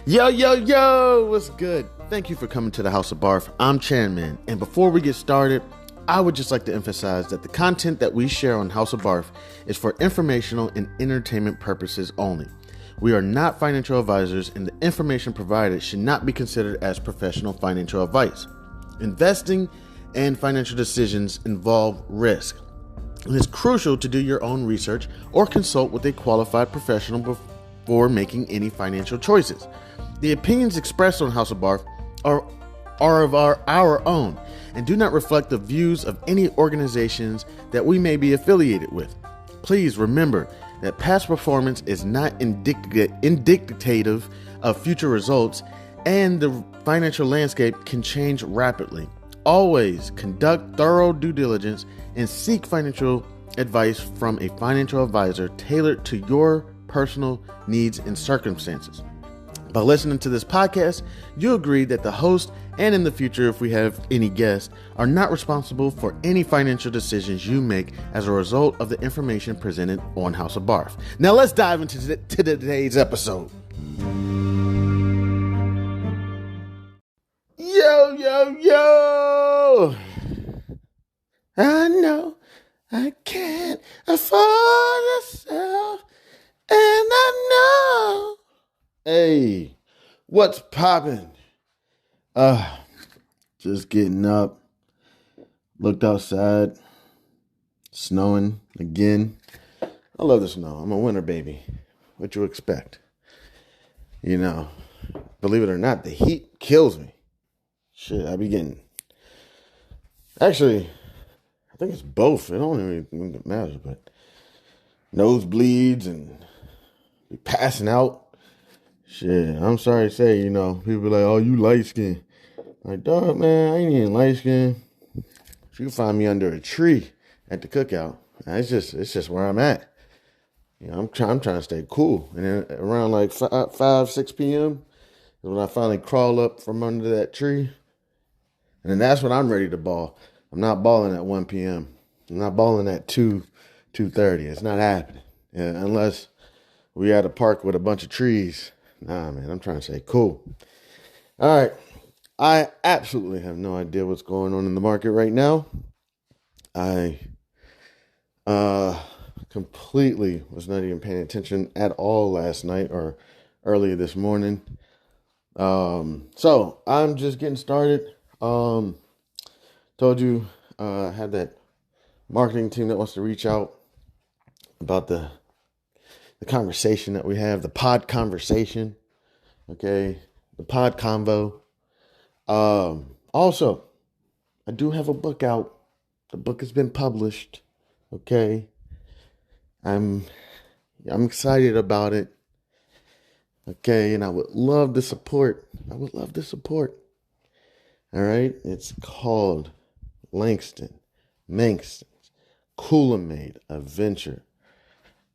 Yo, yo, yo, what's good? Thank you for coming to the House of Barf. I'm Chairman, and before we get started, I would just like to emphasize that the content that we share on House of Barf is for informational and entertainment purposes only. We are not financial advisors, and the information provided should not be considered as professional financial advice. Investing and financial decisions involve risk. It is crucial to do your own research or consult with a qualified professional before making any financial choices. The opinions expressed on House of Barf are of our own and do not reflect the views of any organizations that we may be affiliated with. Please remember that past performance is not indicative of future results, and the financial landscape can change rapidly. Always conduct thorough due diligence and seek financial advice from a financial advisor tailored to your personal needs and circumstances. By listening to this podcast, you agree that the host and in the future, if we have any guests, are not responsible for any financial decisions you make as a result of the information presented on House of Barf. Now let's dive into today's episode. Yo, yo, yo! I know I can't afford myself, and I know. Hey, what's poppin'? Just getting up. Looked outside. Snowing again. I love the snow. I'm a winter baby. What you expect? You know, believe it or not, the heat kills me. Shit, I be getting... Actually, I think it's both. It don't even matter, but nosebleeds and be passing out. Shit, I'm sorry to say, people be like, oh, you light skinned. Like, dog, man, I ain't even light skinned. You can find me under a tree at the cookout. It's just where I'm at. I'm trying to stay cool. And then around like 5, 6 p.m. is when I finally crawl up from under that tree. And then that's when I'm ready to ball. I'm not balling at 1 p.m. I'm not balling at 2:30. It's not happening. Yeah, unless we at a park with a bunch of trees. Nah, man, I'm trying to say cool. All right. I absolutely have no idea what's going on in the market right now. I completely was not even paying attention at all last night or earlier this morning. So I'm just getting started. Told you I had that marketing team that wants to reach out about the conversation that we have, the pod conversation, okay, the pod-convo. Also, I do have a book out. The book has been published, okay. I'm excited about it, okay, and I would love the support. All right, it's called Langston Manxton's Cooler-Made Adventure.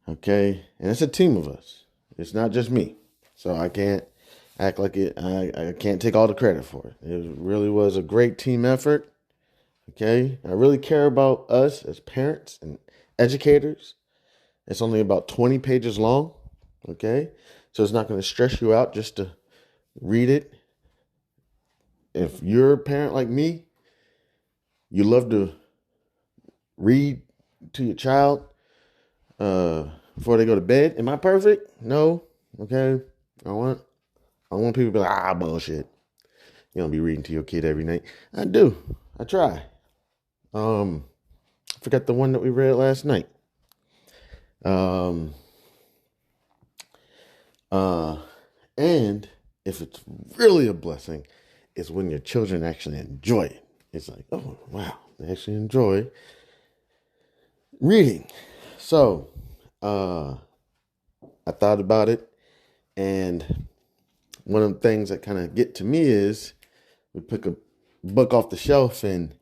Okay, and it's a team of us. It's not just me. So I can't act like it. I can't take all the credit for it. It really was a great team effort. Okay, I really care about us as parents and educators. It's only about 20 pages long. Okay, so it's not going to stress you out just to read it. If you're a parent like me, you love to read to your child before they go to bed. Am I perfect? No. Okay. I want people to be like, bullshit. You don't be reading to your kid every night. I do. I try. I forgot the one that we read last night. And if it's really a blessing, it's when your children actually enjoy it. It's like, oh, wow, they actually enjoy reading. So, I thought about it, and one of the things that kind of get to me is we pick a book off the shelf and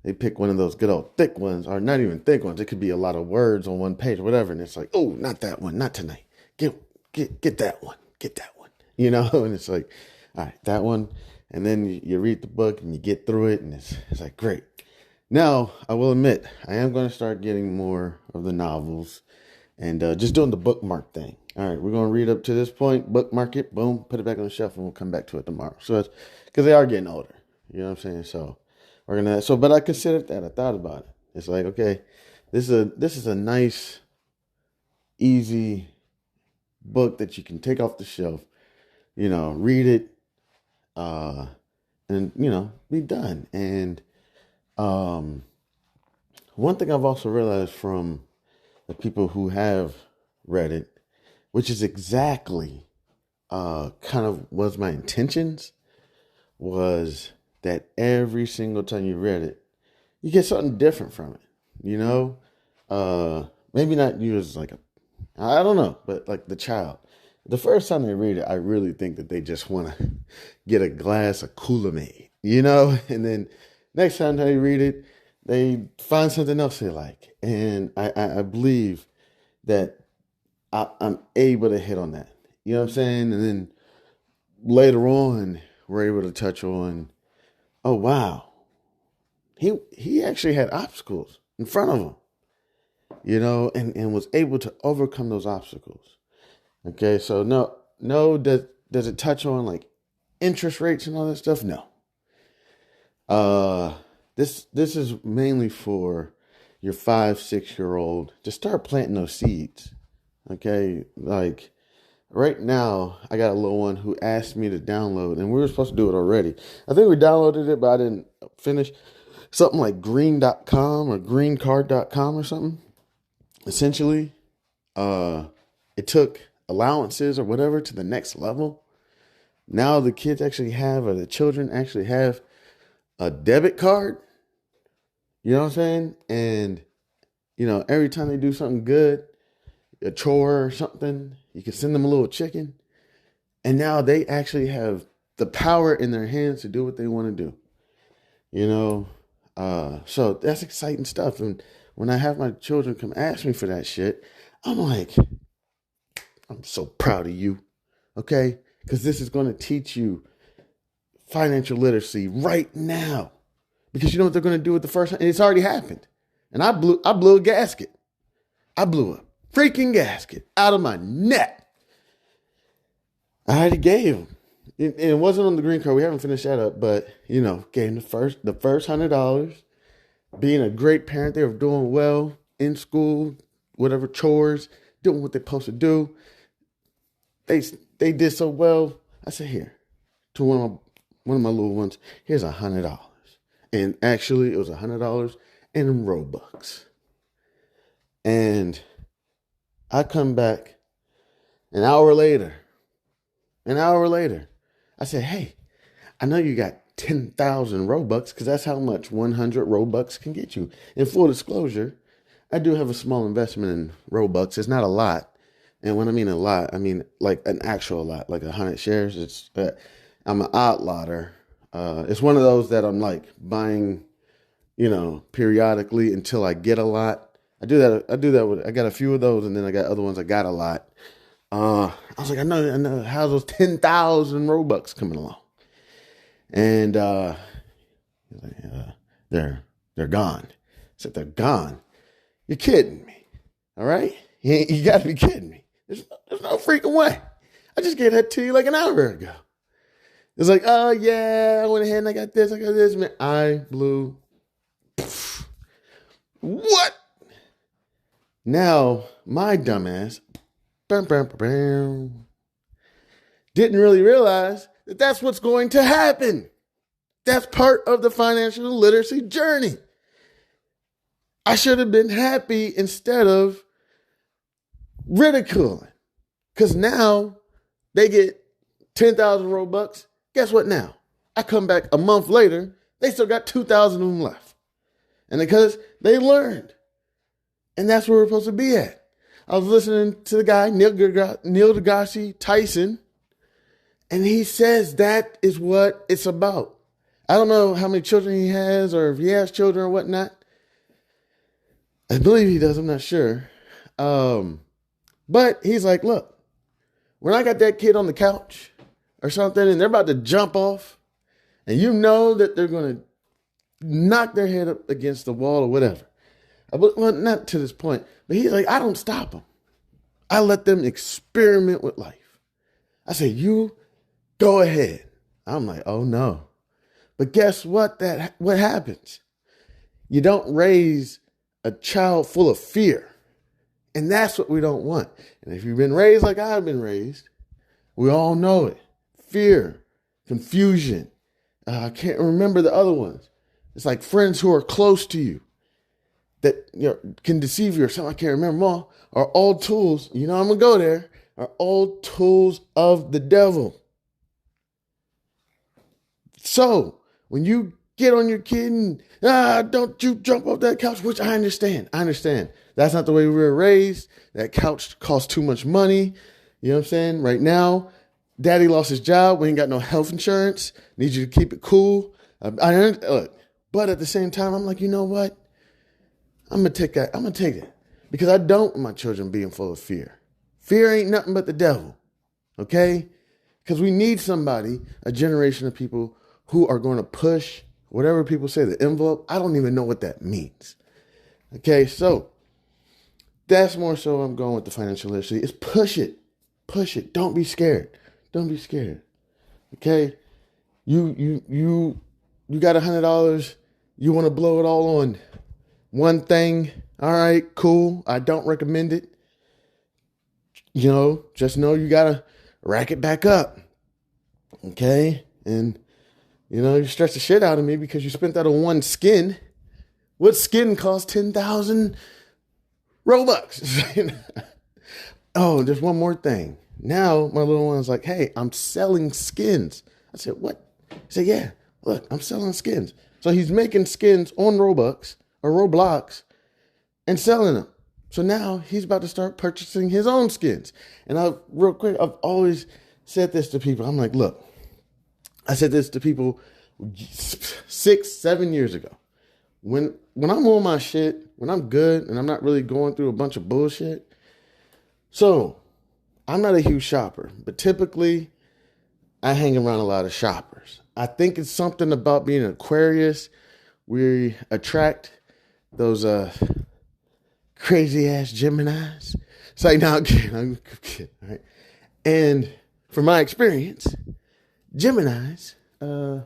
they pick one of those good old thick ones, or not even thick ones. It could be a lot of words on one page or whatever. And it's like, oh, not that one, not tonight. Get that one, and it's like, all right, that one. And then you read the book and you get through it and it's like, great. Now, I will admit, I am going to start getting more of the novels and just doing the bookmark thing. All right, we're going to read up to this point, bookmark it, boom, put it back on the shelf, and we'll come back to it tomorrow. So it's because they are getting older. You know what I'm saying? So we're gonna. So, but I considered that. I thought about it. It's like, okay, this is a nice, easy book that you can take off the shelf. Read it, and be done. And one thing I've also realized from the people who have read it, which is exactly kind of was my intentions, was that every single time you read it, you get something different from it. Maybe not you as like I don't know, but like the child. The first time they read it, I really think that they just want to get a glass of Kool-Aid, and then next time they read it, they find something else they like. And I believe that I'm able to hit on that. You know what I'm saying? And then later on, we're able to touch on, oh, wow, he actually had obstacles in front of him, and was able to overcome those obstacles. Okay, so does it touch on like interest rates and all that stuff? No. This is mainly for your 5-6-year-old to start planting those seeds. Okay, like right now I got a little one who asked me to download, and we were supposed to do it already. I think we downloaded it, but I didn't finish. Something like green.com or greencard.com or something. Essentially, it took allowances or whatever to the next level. Now the children actually have a debit card. You know what I'm saying? And, every time they do something good, a chore or something, you can send them a little chicken. And now they actually have the power in their hands to do what they want to do. So that's exciting stuff. And when I have my children come ask me for that shit, I'm like, I'm so proud of you. Okay? Because this is going to teach you financial literacy right now. Because you know what they're going to do with the first time? And it's already happened. And I blew a gasket. I blew a freaking gasket out of my neck. I already gave them. It wasn't on the green card. We haven't finished that up. But, gave them the first $100. Being a great parent. They were doing well in school, whatever chores, doing what they're supposed to do. They did so well. I said, here, to one of my little ones, here's $100. And actually, it was $100 in Robux. And I come back an hour later. I said, hey, I know you got 10,000 Robux because that's how much 100 Robux can get you. In full disclosure, I do have a small investment in Robux. It's not a lot. And when I mean a lot, I mean like an actual lot, like 100 shares. I'm an odd lotter. It's one of those that I'm like buying, periodically until I get a lot. I do that I got a few of those, and then I got other ones I got a lot. I was like, I know how's those 10,000 Robux coming along? And they're gone. I said, they're gone. You're kidding me. All right? You got to be kidding me. There's no freaking way. I just gave that to you like an hour ago. It's like, oh, yeah, I went ahead and I got this, man. I blew. What? Now, my dumbass didn't really realize that that's what's going to happen. That's part of the financial literacy journey. I should have been happy instead of ridiculing. Because now they get 10,000 Robux. Guess what now? I come back a month later, they still got 2,000 of them left. And because they learned. And that's where we're supposed to be at. I was listening to the guy, Neil deGrasse Tyson, and he says that is what it's about. I don't know how many children he has or if he has children or whatnot. I believe he does. I'm not sure. But he's like, look, when I got that kid on the couch or something and they're about to jump off and you know that they're going to knock their head up against the wall or whatever. Well, not to this point, but he's like, I don't stop them. I let them experiment with life. I say, you go ahead. I'm like, oh no. But guess what? What happens? You don't raise a child full of fear. And that's what we don't want. And if you've been raised like I've been raised, we all know it. Fear, confusion. I can't remember the other ones. It's like friends who are close to you that can deceive you or something. I can't remember them all. Are all tools. I'm going to go there. Are all tools of the devil. So when you get on your kid and, don't you jump off that couch, which I understand. That's not the way we were raised. That couch costs too much money. You know what I'm saying? Right now, daddy lost his job. We ain't got no health insurance. Need you to keep it cool. But at the same time, I'm like, you know what? I'm going to take that. I'm going to take it because I don't want my children being full of fear. Fear ain't nothing but the devil. Okay? Because we need somebody, a generation of people who are going to push whatever people say, the envelope. I don't even know what that means. Okay? So that's more so I'm going with the financial literacy. Is push it. Push it. Don't be scared. Don't be scared. Okay? You got $100. You want to blow it all on one thing. All right, cool. I don't recommend it. Just know you got to rack it back up. Okay? And, you stress the shit out of me because you spent that on one skin. What skin costs 10,000 Robux? Oh, there's one more thing. Now, my little one's like, hey, I'm selling skins. I said, what? He said, yeah, look, I'm selling skins. So he's making skins on Robux or Roblox and selling them. So now he's about to start purchasing his own skins. And real quick, I've always said this to people. I'm like, look, I said this to people 6-7 years ago. When I'm on my shit, when I'm good and I'm not really going through a bunch of bullshit. So I'm not a huge shopper, but typically I hang around a lot of shoppers. I think it's something about being an Aquarius. We attract those crazy ass Geminis. It's like, no, I'm kidding, right? And from my experience, Geminis, they're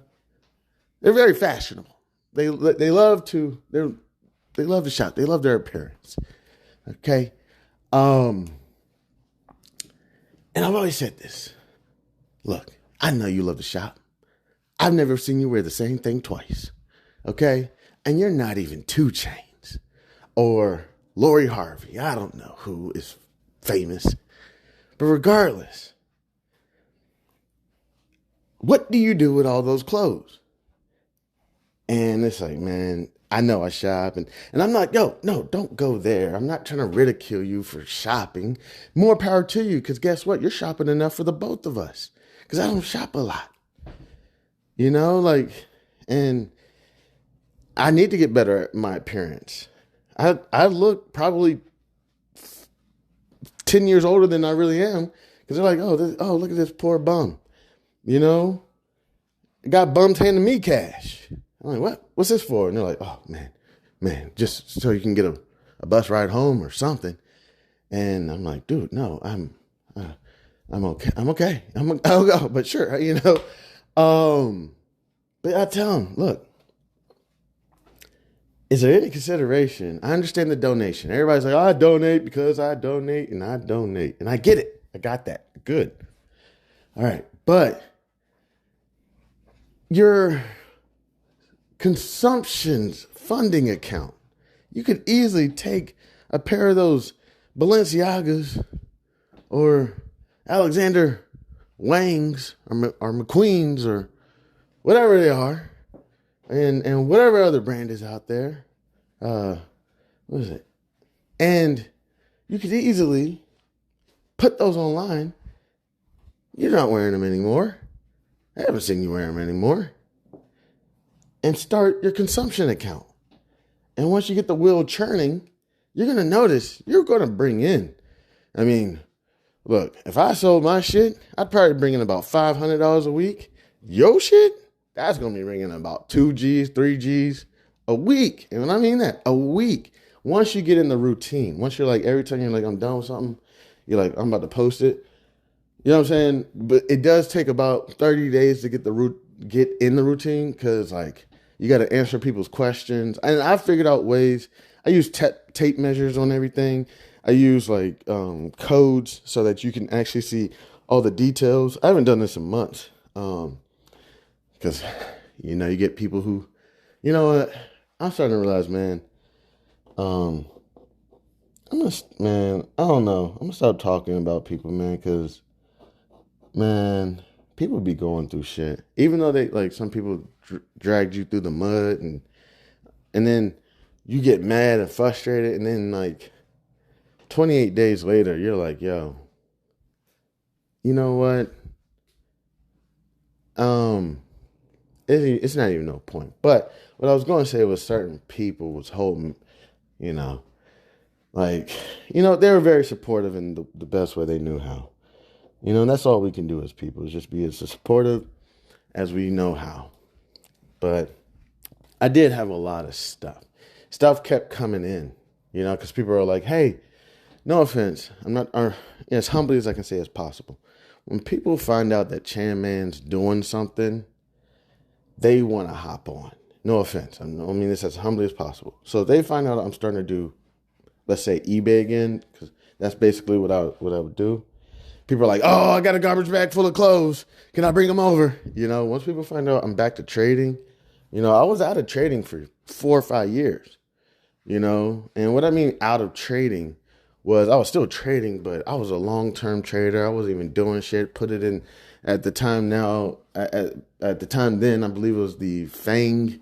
very fashionable. They love to shop. They love their appearance. Okay. And I've always said this. Look, I know you love to shop. I've never seen you wear the same thing twice. Okay? And you're not even 2 Chainz or Lori Harvey. I don't know who is famous. But regardless, what do you do with all those clothes? And it's like, man, I know I shop. And I'm not, no, don't go there. I'm not trying to ridicule you for shopping. More power to you, because guess what? You're shopping enough for the both of us. Because I don't shop a lot. And I need to get better at my appearance. I look probably 10 years older than I really am. Because they're like, oh, look at this poor bum. Got bums handing me cash. I'm like, what? What's this for? And they're like, oh, man, just so you can get a bus ride home or something. And I'm like, dude, no, I'm okay. I'll go, but sure, But I tell them, look, is there any consideration? I understand the donation. Everybody's like, I donate because I donate, and I donate. And I get it. I got that. Good. All right. But your consumption's funding account, you could easily take a pair of those Balenciagas or Alexander Wangs or McQueens or whatever they are, and whatever other brand is out there. What is it? And you could easily put those online. You're not wearing them anymore. I haven't seen you wear them anymore. And start your consumption account. And once you get the wheel churning, you're going to notice you're going to bring in. I mean, look, if I sold my shit, I'd probably bring in about $500 a week. Your shit, that's going to be bringing about 2 G's, 3 G's a week. And when I mean that, a week. Once you get in the routine, once you're like, every time you're like, I'm done with something, You're like, I'm about to post it. You know what I'm saying? But it does take about 30 days to get in the routine, because like you got to answer people's questions. And I figured out ways. I use tape measures on everything. I use like codes so that you can actually see all the details. I haven't done this in months, because you get people who, you know what? I'm starting to realize, man. I don't know. I'm gonna stop talking about people, man, because man, people be going through shit. Even though they like some people dragged you through the mud, and then you get mad and frustrated, and then like 28 days later, you're like, yo, you know what? It's not even no point. But what I was going to say was certain people was holding, like, they were very supportive in the best way they knew how. And that's all we can do as people, is just be as supportive as we know how. But I did have a lot of stuff. Stuff kept coming in, because people are like, hey, no offense, I'm not, as humbly as I can say as possible. When people find out that Chan Man's doing something, they want to hop on. No offense. I mean this as humbly as possible. So if they find out I'm starting to do, let's say, eBay again, because that's basically what I would do. People are like, oh, I got a garbage bag full of clothes. Can I bring them over? Once people find out I'm back to trading, I was out of trading for 4 or 5 years, And what I mean out of trading was I was still trading, but I was a long-term trader. I wasn't even doing shit. Put it in at the time now. At the time then, I believe it was the FANG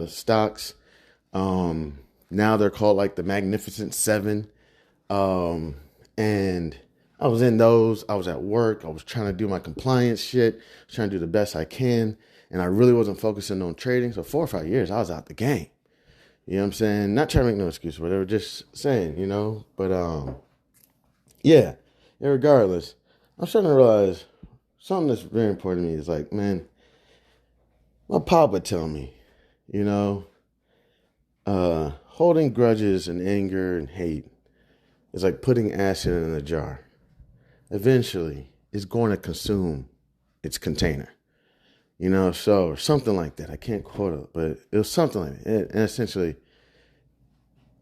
stocks. Now they're called like the Magnificent Seven. And I was in those. I was at work. I was trying to do my compliance shit, trying to do the best I can. And I really wasn't focusing on trading. So 4 or 5 years, I was out the game. You know what I'm saying? Not trying to make no excuse or whatever, just saying, But, yeah, regardless, I'm starting to realize something that's very important to me is like, man, my pop would tell me, holding grudges and anger and hate is like putting acid in a jar. Eventually, it's going to consume its container. So something like that. I can't quote it, but it was something like that. And essentially,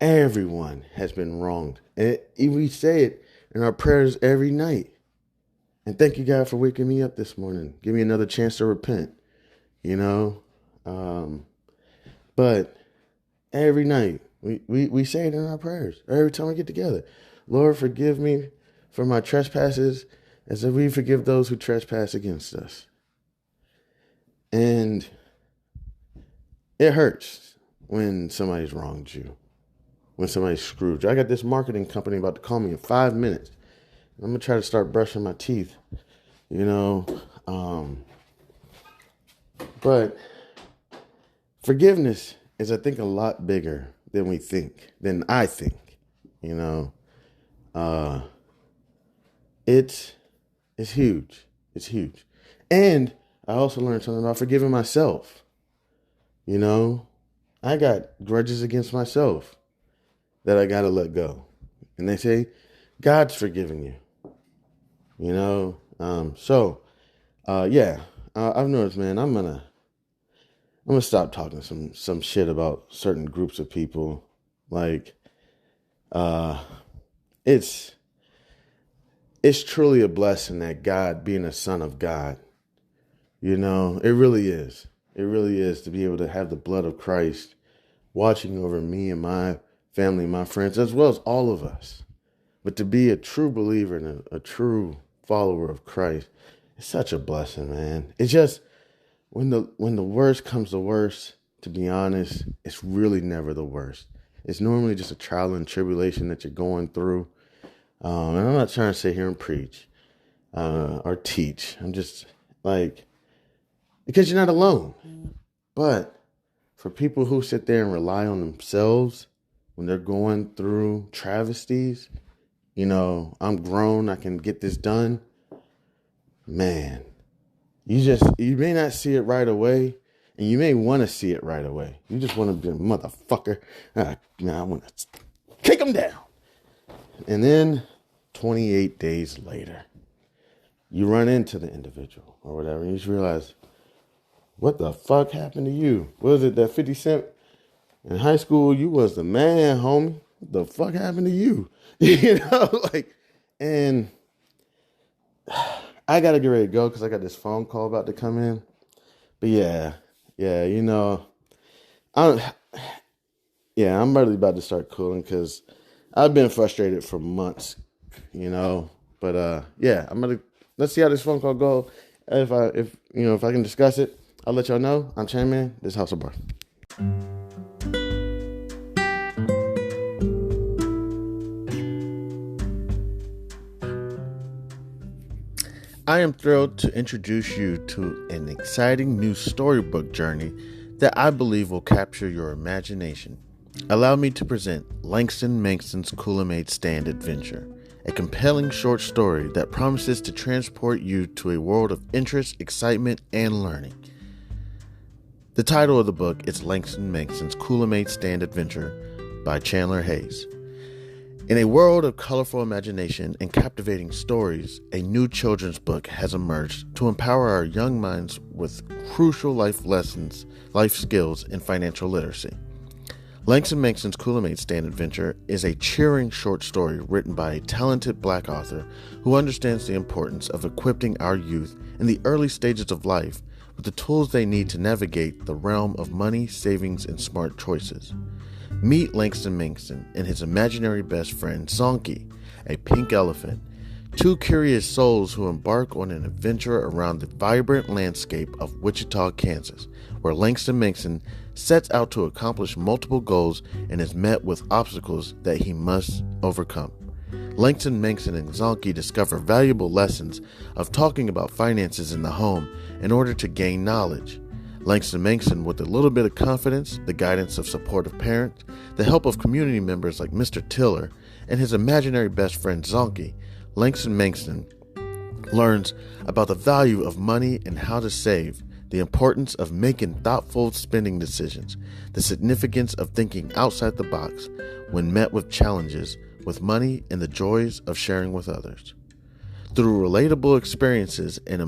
everyone has been wronged. And we say it in our prayers every night. And thank you, God, for waking me up this morning. Give me another chance to repent, But every night, we say it in our prayers. Every time we get together. Lord, forgive me for my trespasses as if we forgive those who trespass against us. And it hurts when somebody's wronged you, when somebody's screwed you. I got this marketing company about to call me in 5 minutes. I'm going to try to start brushing my teeth, But forgiveness is, I think, a lot bigger than I think, It's huge. It's huge. And I also learned something about forgiving myself. I got grudges against myself that I got to let go. And they say, God's forgiving you. I've noticed, man, I'm gonna stop talking some shit about certain groups of people. Like, it's truly a blessing that God, being a son of God, it really is. It really is, to be able to have the blood of Christ watching over me and my family, my friends, as well as all of us. But to be a true believer and a true follower of Christ, it's such a blessing, man. It's just, when the worst comes to worst, to be honest, it's really never the worst. It's normally just a trial and tribulation that you're going through. And I'm not trying to sit here and preach or teach. I'm just like, because you're not alone. But for people who sit there and rely on themselves when they're going through travesties, I'm grown, I can get this done. Man, you may not see it right away, and you may want to see it right away. You just want to be a motherfucker. I want to kick them down. And then 28 days later, you run into the individual or whatever, and you just realize, what the fuck happened to you? Was it that 50 Cent in high school? You was the man, homie. What the fuck happened to you? And I got to get ready to go because I got this phone call about to come in. But I'm really about to start cooling because I've been frustrated for months, But let's see how this phone call go. If I can discuss it, I'll let y'all know. I'm Chairman. This is House of Barf. I am thrilled to introduce you to an exciting new storybook journey that I believe will capture your imagination. Allow me to present Langston Manxon's Kool-Aid Stand Adventure, a compelling short story that promises to transport you to a world of interest, excitement, and learning. The title of the book is Langston Manxon's Kool-Aid Stand Adventure by Chandler Hayes. In a world of colorful imagination and captivating stories, a new children's book has emerged to empower our young minds with crucial life lessons, life skills, and financial literacy. Langston Manxon's Kool-Aid Stand Adventure is a cheering short story written by a talented Black author who understands the importance of equipping our youth in the early stages of life with the tools they need to navigate the realm of money, savings, and smart choices. Meet Langston Manxon and his imaginary best friend, Zonky, a pink elephant, two curious souls who embark on an adventure around the vibrant landscape of Wichita, Kansas, where Langston Manxon sets out to accomplish multiple goals and is met with obstacles that he must overcome. Langston Manxon and Zonky discover valuable lessons of talking about finances in the home in order to gain knowledge. Langston Manxon, with a little bit of confidence, the guidance of supportive parents, the help of community members like Mr. Tiller, and his imaginary best friend Zonky, Langston Manxon learns about the value of money and how to save, the importance of making thoughtful spending decisions, the significance of thinking outside the box when met with challenges with money, and the joys of sharing with others. Through relatable experiences and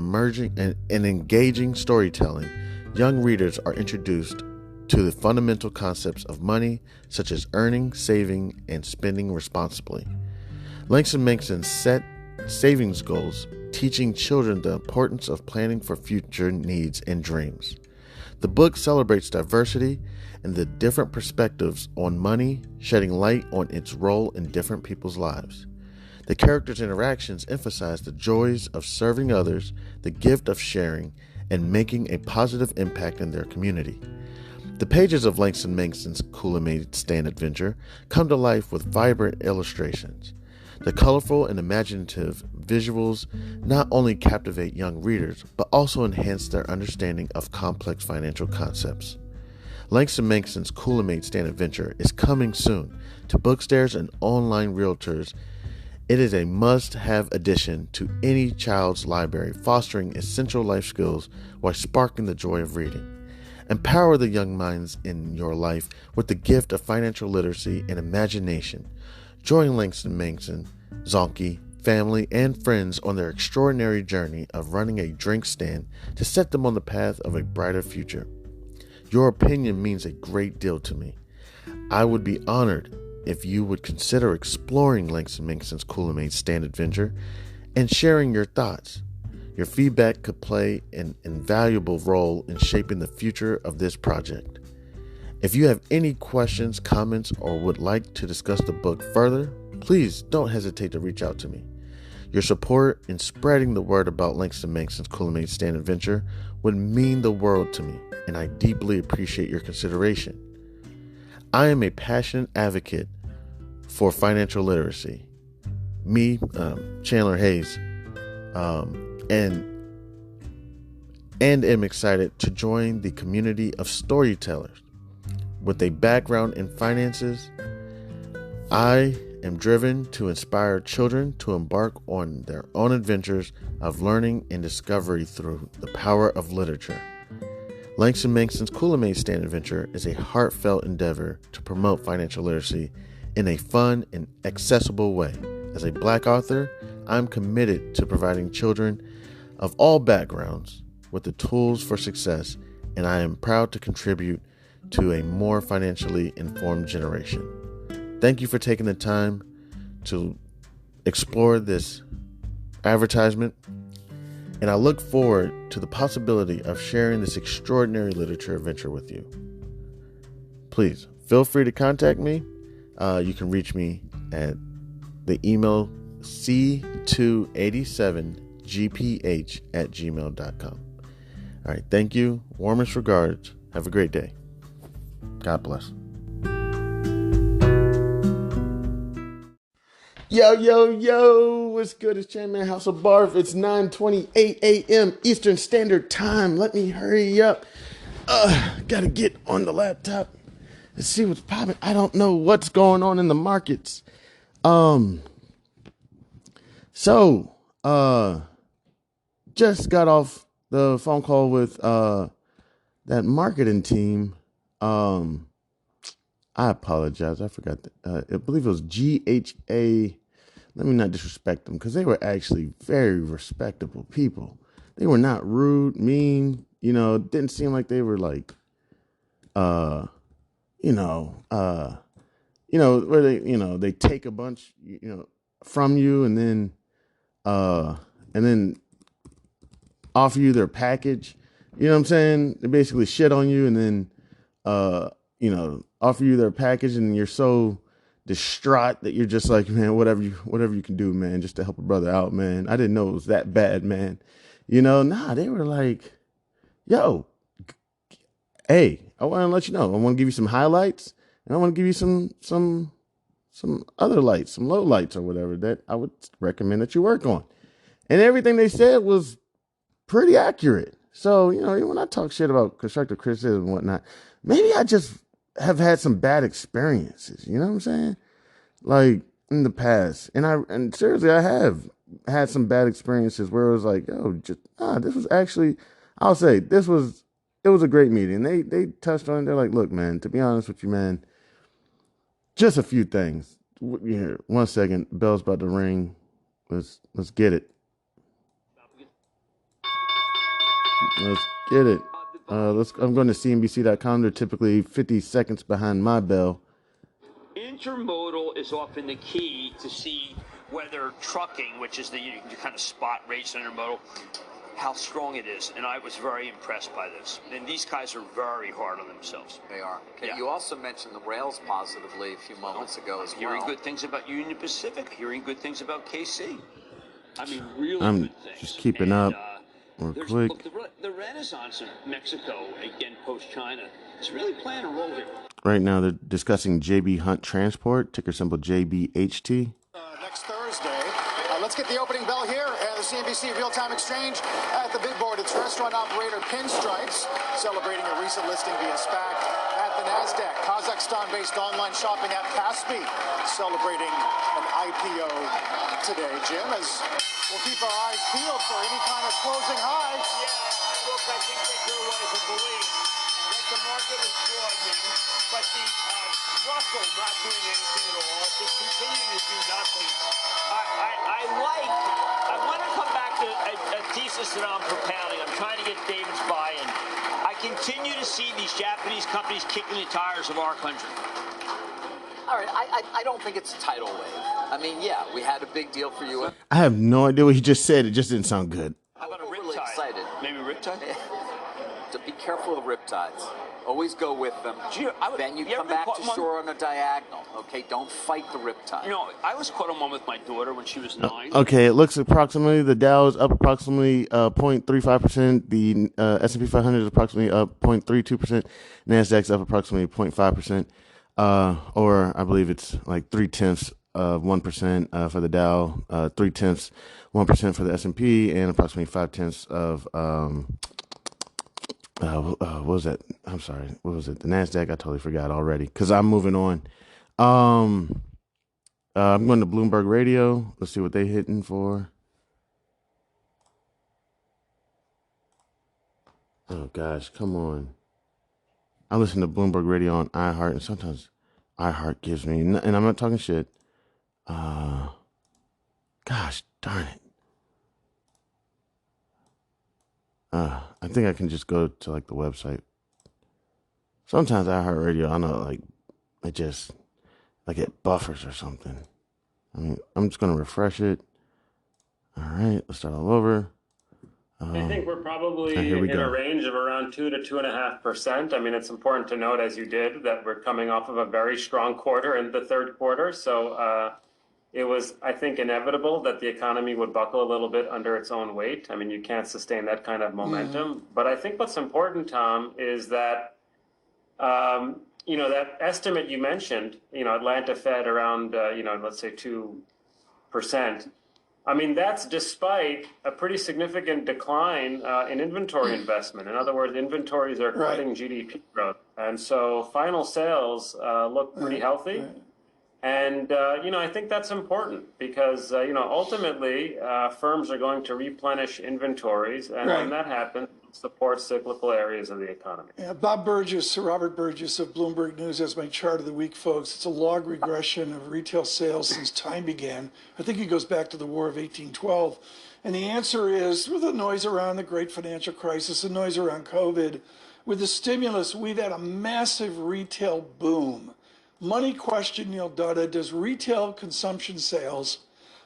engaging storytelling, young readers are introduced to the fundamental concepts of money, such as earning, saving, and spending responsibly. Langston Manxon set savings goals, teaching children the importance of planning for future needs and dreams. The book celebrates diversity and the different perspectives on money, shedding light on its role in different people's lives. The characters' interactions emphasize the joys of serving others, the gift of sharing, and making a positive impact in their community. The pages of Langston Manxon's Kool-Aid Stand Adventure come to life with vibrant illustrations. The colorful and imaginative visuals not only captivate young readers, but also enhance their understanding of complex financial concepts. Langston Manxon's Kool-Aid Stand Adventure is coming soon to bookstores and online realtors. It is a must-have addition to any child's library, fostering essential life skills while sparking the joy of reading. Empower the young minds in your life with the gift of financial literacy and imagination. Join Langston Manxon, Zonky, family, and friends on their extraordinary journey of running a drink stand to set them on the path of a brighter future. Your opinion means a great deal to me. I would be honored if you would consider exploring Langston Manxon's Kool-Aid Stand Adventure and sharing your thoughts. Your feedback could play an invaluable role in shaping the future of this project. If you have any questions, comments, or would like to discuss the book further, please don't hesitate to reach out to me. Your support in spreading the word about Langston Manxon's Kool-Aid Stand Adventure would mean the world to me, and I deeply appreciate your consideration. I am a passionate advocate for financial literacy. Me, Chandler Hayes, and am excited to join the community of storytellers. With a background in finances, I am driven to inspire children to embark on their own adventures of learning and discovery through the power of literature. Langston Manxon's Kool-Aid Stand Adventure is a heartfelt endeavor to promote financial literacy in a fun and accessible way. As a Black author, I'm committed to providing children of all backgrounds with the tools for success, and I am proud to contribute to a more financially informed generation. Thank you for taking the time to explore this advertisement, and I look forward to the possibility of sharing this extraordinary literature adventure with you. Please feel free to contact me. You can reach me at the email c287gph@gmail.com. All right, thank you. Warmest regards. Have a great day. God bless. Yo, what's good? It's Chairman House of Barf. It's 9:28 a.m. Eastern Standard Time. Let me hurry up. Gotta get on the laptop. Let's see what's popping. I don't know what's going on in the markets. Just got off the phone call with that marketing team. I apologize. I forgot that. I believe it was GHA. Let me not disrespect them because they were actually very respectable people. They were not rude, mean. It didn't seem like they were like, where they take a bunch, from you and then offer you their package. You know what I'm saying? They basically shit on you and then, offer you their package, and you're so distraught that you're just like, man, whatever you can do, man, just to help a brother out, man. I didn't know it was that bad, man. Nah, they were like, yo, hey, I want to let you know, I want to give you some highlights, and I want to give you some other lights, some low lights or whatever that I would recommend that you work on. And everything they said was pretty accurate. So, when I talk shit about constructive criticism and whatnot, maybe I just have had some bad experiences. You know what I'm saying? Like in the past. And seriously, I have had some bad experiences where it was like, this was actually, I'll say it was a great meeting. They touched on it. They're like, look, man, to be honest with you, man, just a few things. Here, 1 second. Bell's about to ring. Let's get it. Let's get it. I'm going to CNBC.com. They're typically 50 seconds behind my bell. Intermodal is often the key to see whether trucking, which is you kind of spot rates on intermodal, how strong it is. And I was very impressed by this. And these guys are very hard on themselves. They are. Okay, yeah. You also mentioned the rails positively a few moments ago as well. Hearing good things about Union Pacific, hearing good things about KC. I mean, really I'm good things. Just keeping up. Real quick. The renaissance of Mexico, again, post-China, is really playing a role here. Right now, they're discussing JB Hunt Transport, ticker symbol JBHT. Next Thursday. Let's get the opening bell here at the CNBC Real-Time Exchange. At the big board, it's restaurant operator Pinstripes, celebrating a recent listing via SPAC. At the NASDAQ, Kazakhstan-based online shopping app Kaspi, celebrating an IPO today. Jim, as we'll keep our eyes peeled for any kind of closing high. Yeah, look, I think that there was a belief that the market is broadening, but the Russell not doing anything at all, just continuing to do nothing. I want to come back to a thesis that I'm propounding. I'm trying to get David's buy-in. I continue to see these Japanese companies kicking the tires of our country. All right, I don't think it's a tidal wave. I mean, yeah, we had a big deal for you. I have no idea what he just said. It just didn't sound good. How about a riptide? Really excited. Maybe riptide? To be careful of riptides. Always go with them. Then you come back to shore on a diagonal. Okay, don't fight the riptide. I was caught on one with my daughter when she was 9. Okay, it looks approximately, the Dow is up approximately 0.35%. The S&P 500 is approximately up 0.32%. NASDAQ's up approximately 0.5%. Or I believe it's like 0.3% of 1% for the Dow, 0.3% 1% for the S&P, and approximately 0.5% of what was that? I'm sorry. What was it? The NASDAQ? I totally forgot already because I'm moving on. I'm going to Bloomberg Radio. Let's see what they hitting for. Oh, gosh. Come on. I listen to Bloomberg Radio on iHeart, and sometimes iHeart gives me, and I'm not talking shit. Gosh darn it. I think I can just go to like the website. Sometimes iHeartRadio, I know like it just like it buffers or something. I mean, I'm just gonna refresh it. All right, let's start all over. I think we're probably in a range of around 2 to 2.5%. I mean, it's important to note, as you did, that we're coming off of a very strong quarter in the third quarter. So it was, I think, inevitable that the economy would buckle a little bit under its own weight. I mean, you can't sustain that kind of momentum. But I think what's important, Tom, is that that estimate you mentioned, Atlanta Fed around, let's say 2%. I mean, that's despite a pretty significant decline in inventory investment. In other words, inventories are cutting GDP growth. And so final sales look pretty healthy. And, I think that's important because, ultimately firms are going to replenish inventories. And when that happens, it supports cyclical areas of the economy. Yeah, Robert Burgess of Bloomberg News has my chart of the week, folks. It's a log regression of retail sales since time began. I think it goes back to the War of 1812. And the answer is, with the noise around the great financial crisis, the noise around COVID, with the stimulus, we've had a massive retail boom. Money question, Neil Dutta, does retail consumption sales,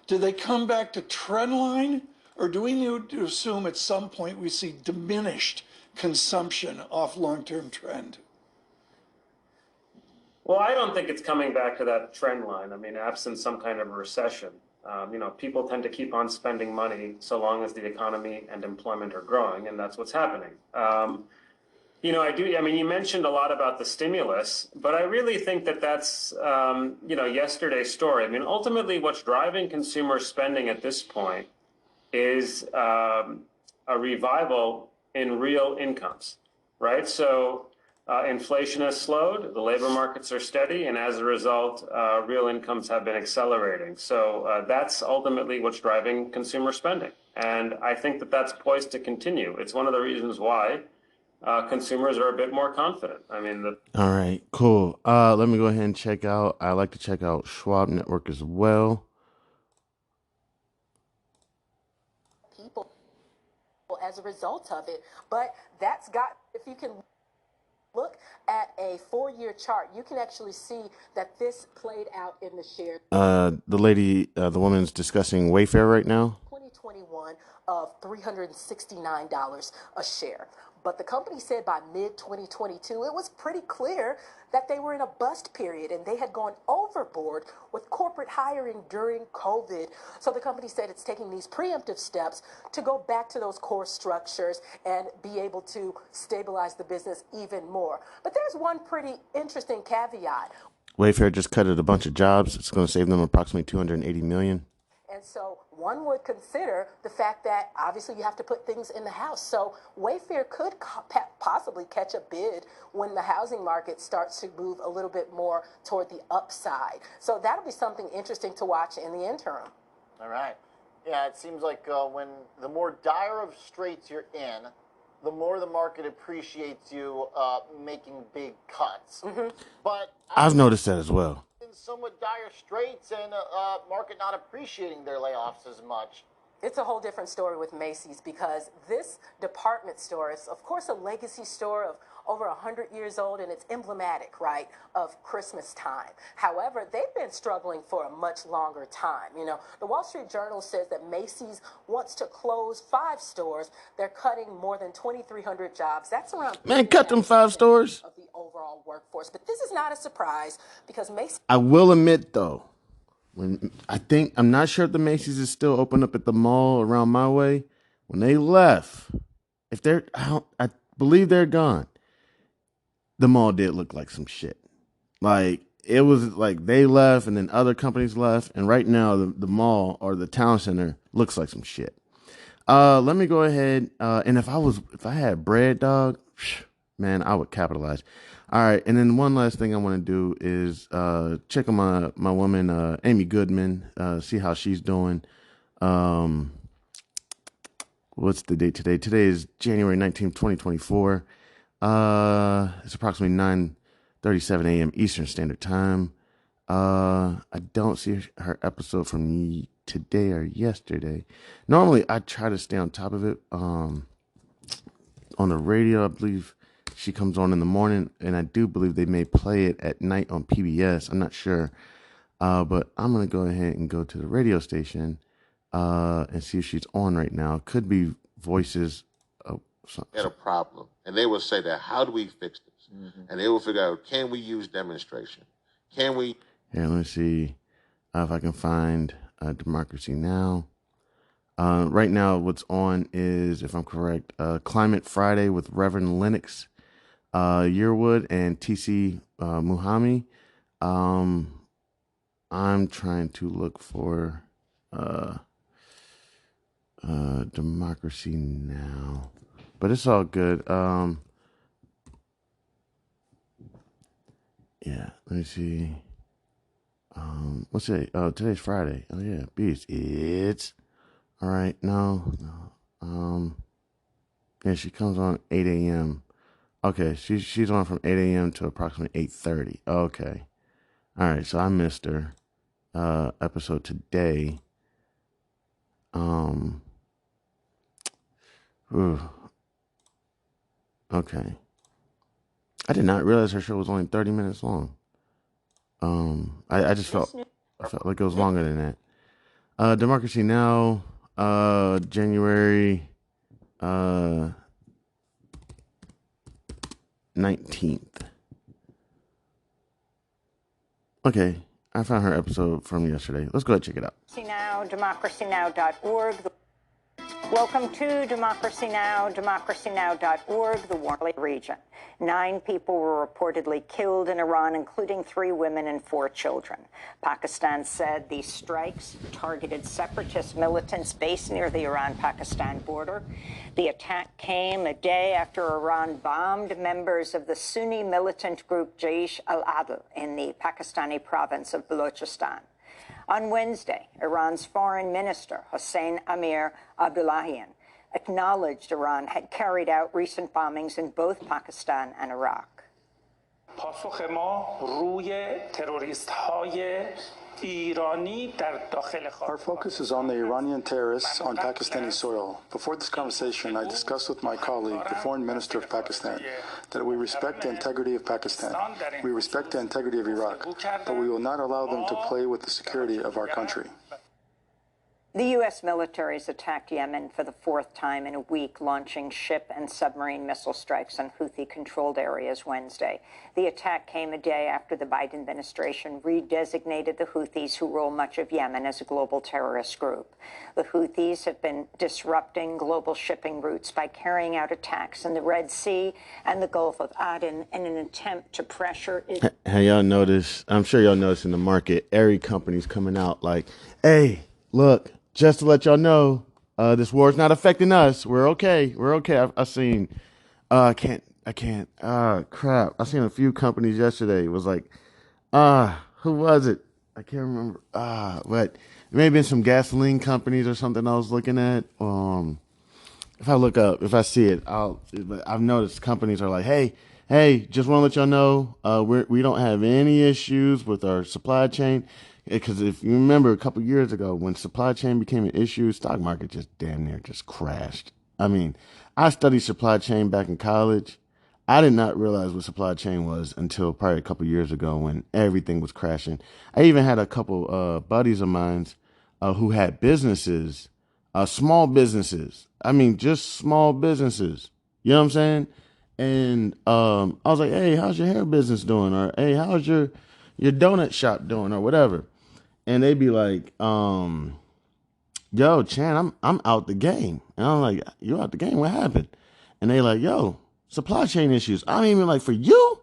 do they come back to trend line, or do we need to assume at some point we see diminished consumption off long-term trend? Well, I don't think it's coming back to that trend line. I mean, absent some kind of a recession, people tend to keep on spending money so long as the economy and employment are growing, and that's what's happening. You mentioned a lot about the stimulus, but I really think that that's, yesterday's story. I mean, ultimately what's driving consumer spending at this point is a revival in real incomes, right? So inflation has slowed, the labor markets are steady, and as a result, real incomes have been accelerating. So that's ultimately what's driving consumer spending. And I think that that's poised to continue. It's one of the reasons why consumers are a bit more confident. I mean, all right, cool. Let me go ahead and check out. I like to check out Schwab Network as well. People as a result of it, but that's got, if you can look at a 4-year chart, you can actually see that this played out in the share. The woman's discussing Wayfair right now. 2021 of $369 a share. But the company said by mid-2022, it was pretty clear that they were in a bust period and they had gone overboard with corporate hiring during COVID. So the company said it's taking these preemptive steps to go back to those core structures and be able to stabilize the business even more. But there's one pretty interesting caveat. Wayfair just cut a bunch of jobs. It's going to save them approximately $280 million. And so one would consider the fact that obviously you have to put things in the house. So Wayfair could possibly catch a bid when the housing market starts to move a little bit more toward the upside. So that'll be something interesting to watch in the interim. All right. Yeah, it seems like when the more dire of straits you're in, the more the market appreciates you making big cuts. Mm-hmm. But I've noticed that as well. Somewhat dire straits and market not appreciating their layoffs as much. It's a whole different story with Macy's because this department store is, of course, a legacy store of over 100 years old, and it's emblematic, right, of Christmas time. However, they've been struggling for a much longer time. The Wall Street Journal says that Macy's wants to close 5 stores. They're cutting more than 2,300 jobs. That's around cut them 5 stores of the overall workforce. But this is not a surprise because Macy's. I will admit, though, I'm not sure if the Macy's is still open up at the mall around my way. When they left, I believe they're gone. The mall did look like some shit. Like, it was like they left and then other companies left. And right now, the mall or the town center looks like some shit. Let me go ahead. And if I had bread, dog, man, I would capitalize. All right. And then one last thing I want to do is check on my woman, Amy Goodman, see how she's doing. What's the date today? Today is January 19th, 2024. It's approximately 37 a.m. Eastern Standard Time. I don't see her episode from today or yesterday. Normally, I try to stay on top of it. On the radio, I believe she comes on in the morning, and I do believe they may play it at night on PBS. I'm not sure. But I'm going to go ahead and go to the radio station and see if she's on right now. Could be voices. Had a problem. And they will say that, how do we fix this? Mm-hmm. And they will figure out, can we use demonstration? Can we? Here, let me see if I can find Democracy Now! Right now, what's on is, if I'm correct, Climate Friday with Reverend Lennox Yearwood and TC Muhammad. I'm trying to look for Democracy Now! But it's all good. Yeah, let me see. What's it? Oh, today's Friday. Oh yeah, beast. It's all right. No. Yeah, she comes on 8 a.m. Okay, she's on from 8 a.m. to approximately 8:30. Okay. All right, so I missed her episode today. Okay. I did not realize her show was only 30 minutes long. I felt like it was longer than that. Democracy Now! January 19th. Okay, I found her episode from yesterday. Let's go ahead and check it out. Now, democracynow.org. Welcome to Democracy Now!, democracynow.org, the Warley region. 9 people were reportedly killed in Iran, including 3 women and 4 children. Pakistan said these strikes targeted separatist militants based near the Iran-Pakistan border. The attack came a day after Iran bombed members of the Sunni militant group Jaish al-Adl in the Pakistani province of Balochistan. On Wednesday, Iran's foreign minister, Hossein Amir Abdullahian, acknowledged Iran had carried out recent bombings in both Pakistan and Iraq. Our focus is on the Iranian terrorists on Pakistani soil. Before this conversation, I discussed with my colleague, the foreign minister of Pakistan, that we respect the integrity of Pakistan. We respect the integrity of Iraq, but we will not allow them to play with the security of our country. The U.S. military has attacked Yemen for the 4th time in a week, launching ship and submarine missile strikes on Houthi-controlled areas Wednesday. The attack came a day after the Biden administration redesignated the Houthis, who rule much of Yemen, as a global terrorist group. The Houthis have been disrupting global shipping routes by carrying out attacks in the Red Sea and the Gulf of Aden in an attempt to pressure it. Hey, y'all notice, I'm sure y'all notice in the market, every company's coming out like, hey, look, just to let y'all know, this war is not affecting us. We're okay. We're okay. I've seen, I can't, crap. I seen a few companies yesterday. It was like, who was it? I can't remember. But it may have been some gasoline companies or something I was looking at. If I look up, if I see it, I've noticed companies are like, hey, just want to let y'all know, we don't have any issues with our supply chain. Because if you remember a couple years ago when supply chain became an issue, stock market just damn near just crashed. I mean, I studied supply chain back in college. I did not realize what supply chain was until probably a couple years ago when everything was crashing. I even had a couple buddies of mine who had businesses, small businesses. I mean, just small businesses. You know what I'm saying? And I was like, hey, how's your hair business doing? Or, hey, how's your donut shop doing? Or whatever. And they'd be like, yo, Chan, I'm out the game. And I'm like, you out the game? What happened? And they like, yo, supply chain issues. I mean, like, for you?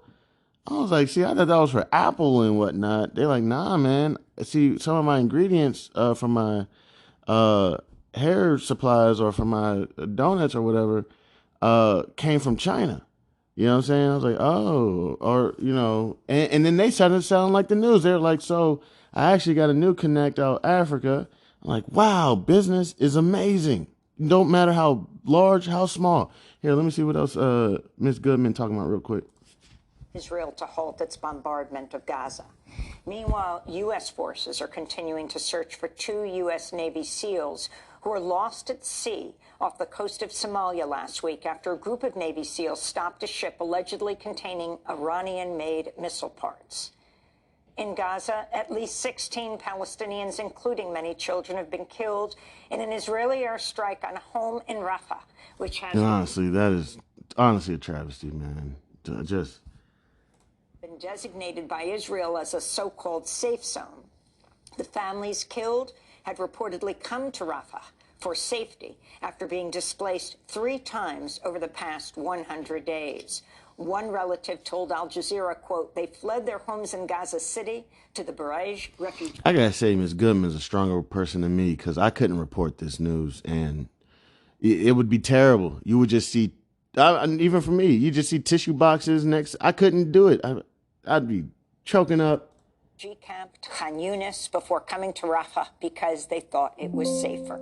I was like, see, I thought that was for Apple and whatnot. They're like, nah, man. See, some of my ingredients from my hair supplies or from my donuts or whatever came from China. You know what I'm saying? I was like, oh, or, you know, and then they started sounding like the news. They're like, so I actually got a new connect out Africa. I'm like, wow, business is amazing. Don't matter how large, how small. Here, let me see what else Miss Goodman talking about real quick. Israel to halt its bombardment of Gaza. Meanwhile, U.S. forces are continuing to search for 2 U.S. Navy SEALs who were lost at sea off the coast of Somalia last week after a group of Navy SEALs stopped a ship allegedly containing Iranian-made missile parts. In Gaza, at least 16 Palestinians, including many children, have been killed in an Israeli airstrike on a home in Rafah, which has... And honestly, that is honestly a travesty, man. Just... been designated by Israel as a so-called safe zone. The families killed had reportedly come to Rafah for safety after being displaced 3 times over the past 100 days. One relative told Al Jazeera, quote, they fled their homes in Gaza City to the Baraj refugee. I gotta say, Ms. Goodman's a stronger person than me because I couldn't report this news, and it would be terrible. You would just see, even for me, you just see tissue boxes next. I couldn't do it. I'd be choking up. Camp Khan Yunis before coming to Rafah because they thought it was safer.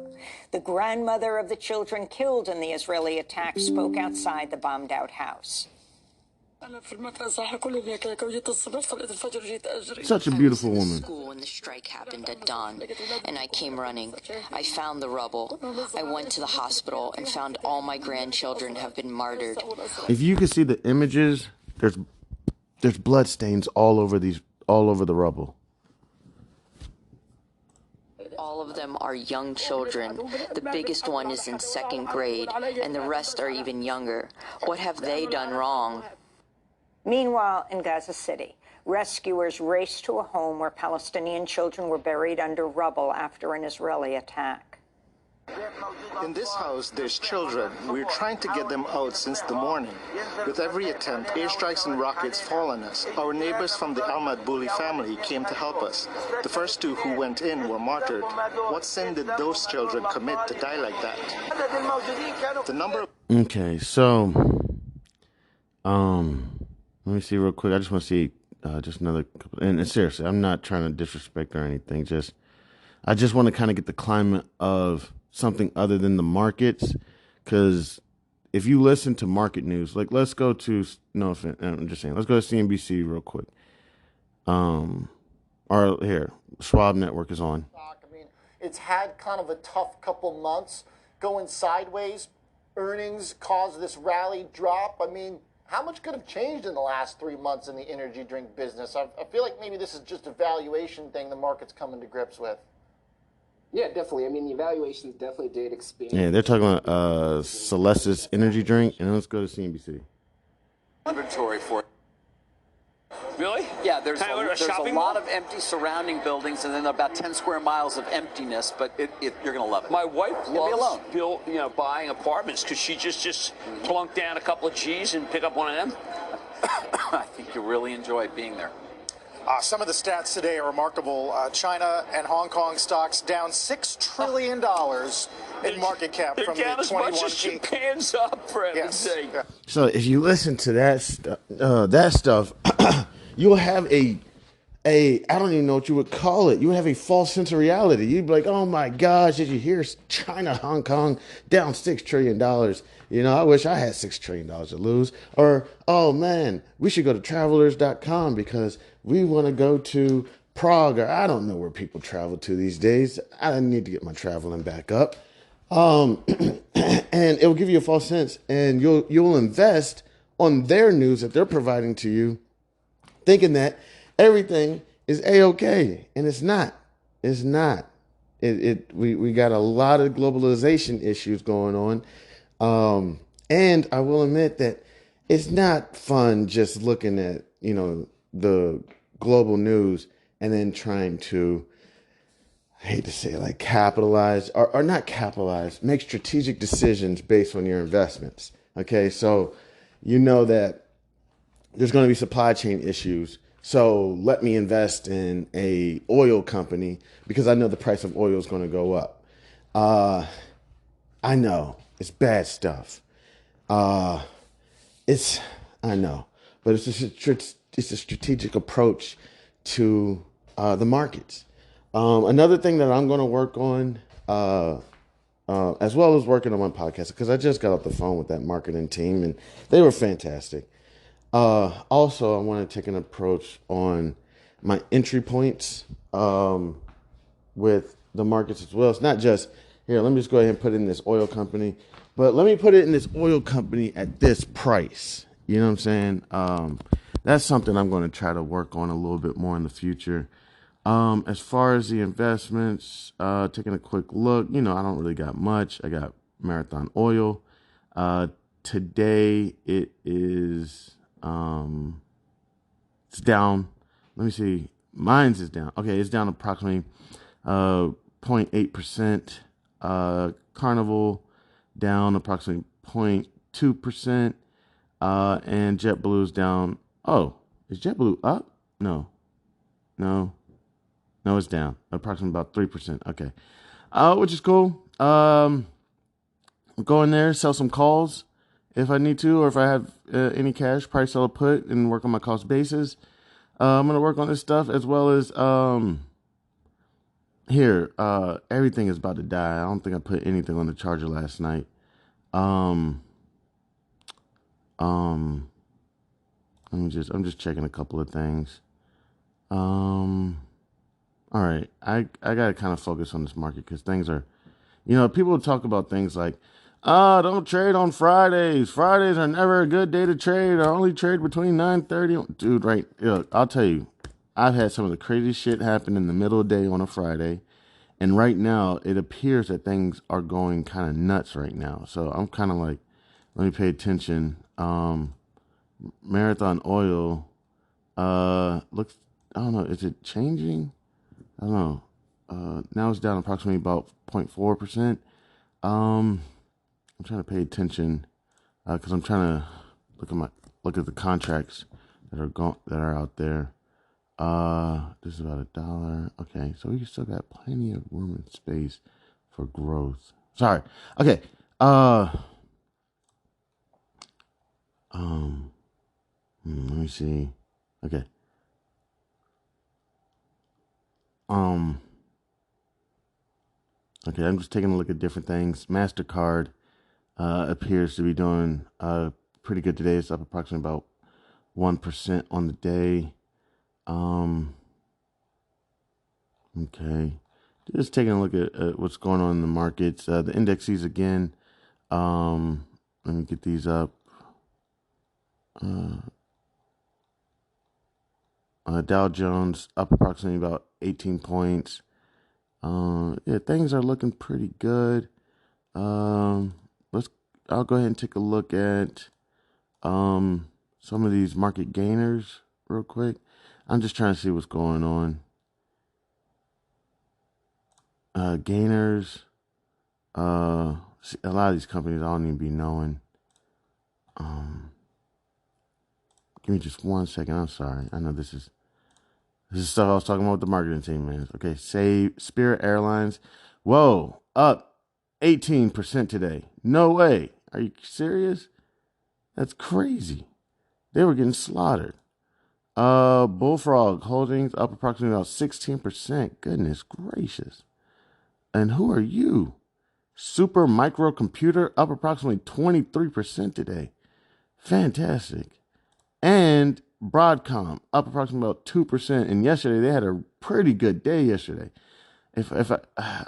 The grandmother of the children killed in the Israeli attack spoke outside the bombed-out house. Such a beautiful woman. School when the strike happened at dawn, and I came running. I found the rubble. I went to the hospital and found all my grandchildren have been martyred. If you can see the images, there's blood stains all over the rubble. All of them are young children. The biggest one is in 2nd grade, and the rest are even younger. What have they done wrong? Meanwhile, in Gaza City, rescuers raced to a home where Palestinian children were buried under rubble after an Israeli attack. In this house, there's children. We're trying to get them out since the morning. With every attempt, airstrikes and rockets fall on us. Our neighbors from the Ahmad Bulli family came to help us. The first 2 who went in were martyred. What sin did those children commit to die like that? The number of... Okay, so, let me see real quick. I just want to see just another couple. And seriously, I'm not trying to disrespect or anything. I just want to kind of get the climate of something other than the markets, because if you listen to market news, like let's go to let's go to CNBC real quick. Or here, Schwab Network is on. I mean, it's had kind of a tough couple months going sideways. Earnings caused this rally drop. I mean, how much could have changed in the last 3 months in the energy drink business? I feel like maybe this is just a valuation thing the market's coming to grips with. Yeah, definitely. I mean, the evaluations definitely did expand. Yeah, they're talking about Celestis energy drink, and let's go to CNBC. Inventory for it. Really? Yeah, there's a shopping lot mall? of empty surrounding buildings, and then about 10 square miles of emptiness. But you're going to love it. My wife loves buying apartments because she just plunk down a couple of G's and pick up one of them. I think you'll really enjoy being there. Some of the stats today are remarkable. China and Hong Kong stocks down $6 trillion in market cap from the 21 as much as peak. Japan's up, for heaven's sake. Yeah. So if you listen to that stuff, you'll have a I don't even know what you would call it. You would have a false sense of reality. You'd be like, oh my gosh, did you hear China, Hong Kong down $6 trillion? You know, I wish I had $6 trillion to lose. Or, oh man, we should go to travelers.com because we want to go to Prague, or I don't know where people travel to these days. I need to get my traveling back up. And it will give you a false sense, and you'll invest on their news that they're providing to you, thinking that everything is A-okay, and it's not. It's not. We got a lot of globalization issues going on, and I will admit that it's not fun just looking at the global news and then trying to, I hate to say it, like capitalize or not capitalize, make strategic decisions based on your investments. Okay, so you know that there's going to be supply chain issues. So let me invest in a oil company because I know the price of oil is going to go up. I know it's bad stuff. I know, but it's a strategic approach to the markets. Another thing that I'm going to work on, as well as working on my podcast, because I just got off the phone with that marketing team and they were fantastic. Also, I want to take an approach on my entry points with the markets as well. It's not just here. Let me just go ahead and put in this oil company, but let me put it in this oil company at this price. You know what I'm saying? That's something I'm going to try to work on a little bit more in the future. As far as the investments, taking a quick look, I don't really got much. I got Marathon Oil. Today it is, it's down. Let me see. Mine's is down. Okay, it's down approximately 0.8%. Carnival down approximately 0.2%. And JetBlue's down. Oh, is JetBlue up? No, it's down approximately about 3%. Okay, which is cool. Go in there, sell some calls if I need to, or if I have any cash, probably sell a put and work on my cost basis. I'm gonna work on this stuff as well as here. Everything is about to die. I don't think I put anything on the charger last night. I'm just checking a couple of things. All right, I gotta kind of focus on this market because things are, people talk about things like, don't trade on Fridays. Fridays are never a good day to trade. I only trade between 9:30. Dude, right? Look, I'll tell you, I've had some of the craziest shit happen in the middle of the day on a Friday, and right now it appears that things are going kind of nuts right now. So I'm kind of like, let me pay attention. Marathon Oil, looks. I don't know. Is it changing? I don't know. Now it's down approximately about 0.4%. I'm trying to pay attention because I'm trying to look at the contracts that are out there. This is about $1. Okay, so we still got plenty of room and space for growth. Sorry. Okay. Let me see. Okay. Okay, I'm just taking a look at different things. MasterCard appears to be doing pretty good today. It's up approximately about 1% on the day. Okay. Just taking a look at what's going on in the markets. The indexes again. Let me get these up. Dow Jones up approximately about 18 points. Yeah, things are looking pretty good. I'll go ahead and take a look at some of these market gainers real quick. I'm just trying to see what's going on. Gainers. A lot of these companies I don't even be knowing. Give me just 1 second. I'm sorry. I know this is stuff I was talking about with the marketing team, man. Okay, Spirit Airlines. Whoa, up 18% today. No way. Are you serious? That's crazy. They were getting slaughtered. Bullfrog Holdings up approximately about 16%. Goodness gracious. And who are you? Super Microcomputer up approximately 23% today. Fantastic. And Broadcom up approximately about 2%. And yesterday they had a pretty good day yesterday. If I'm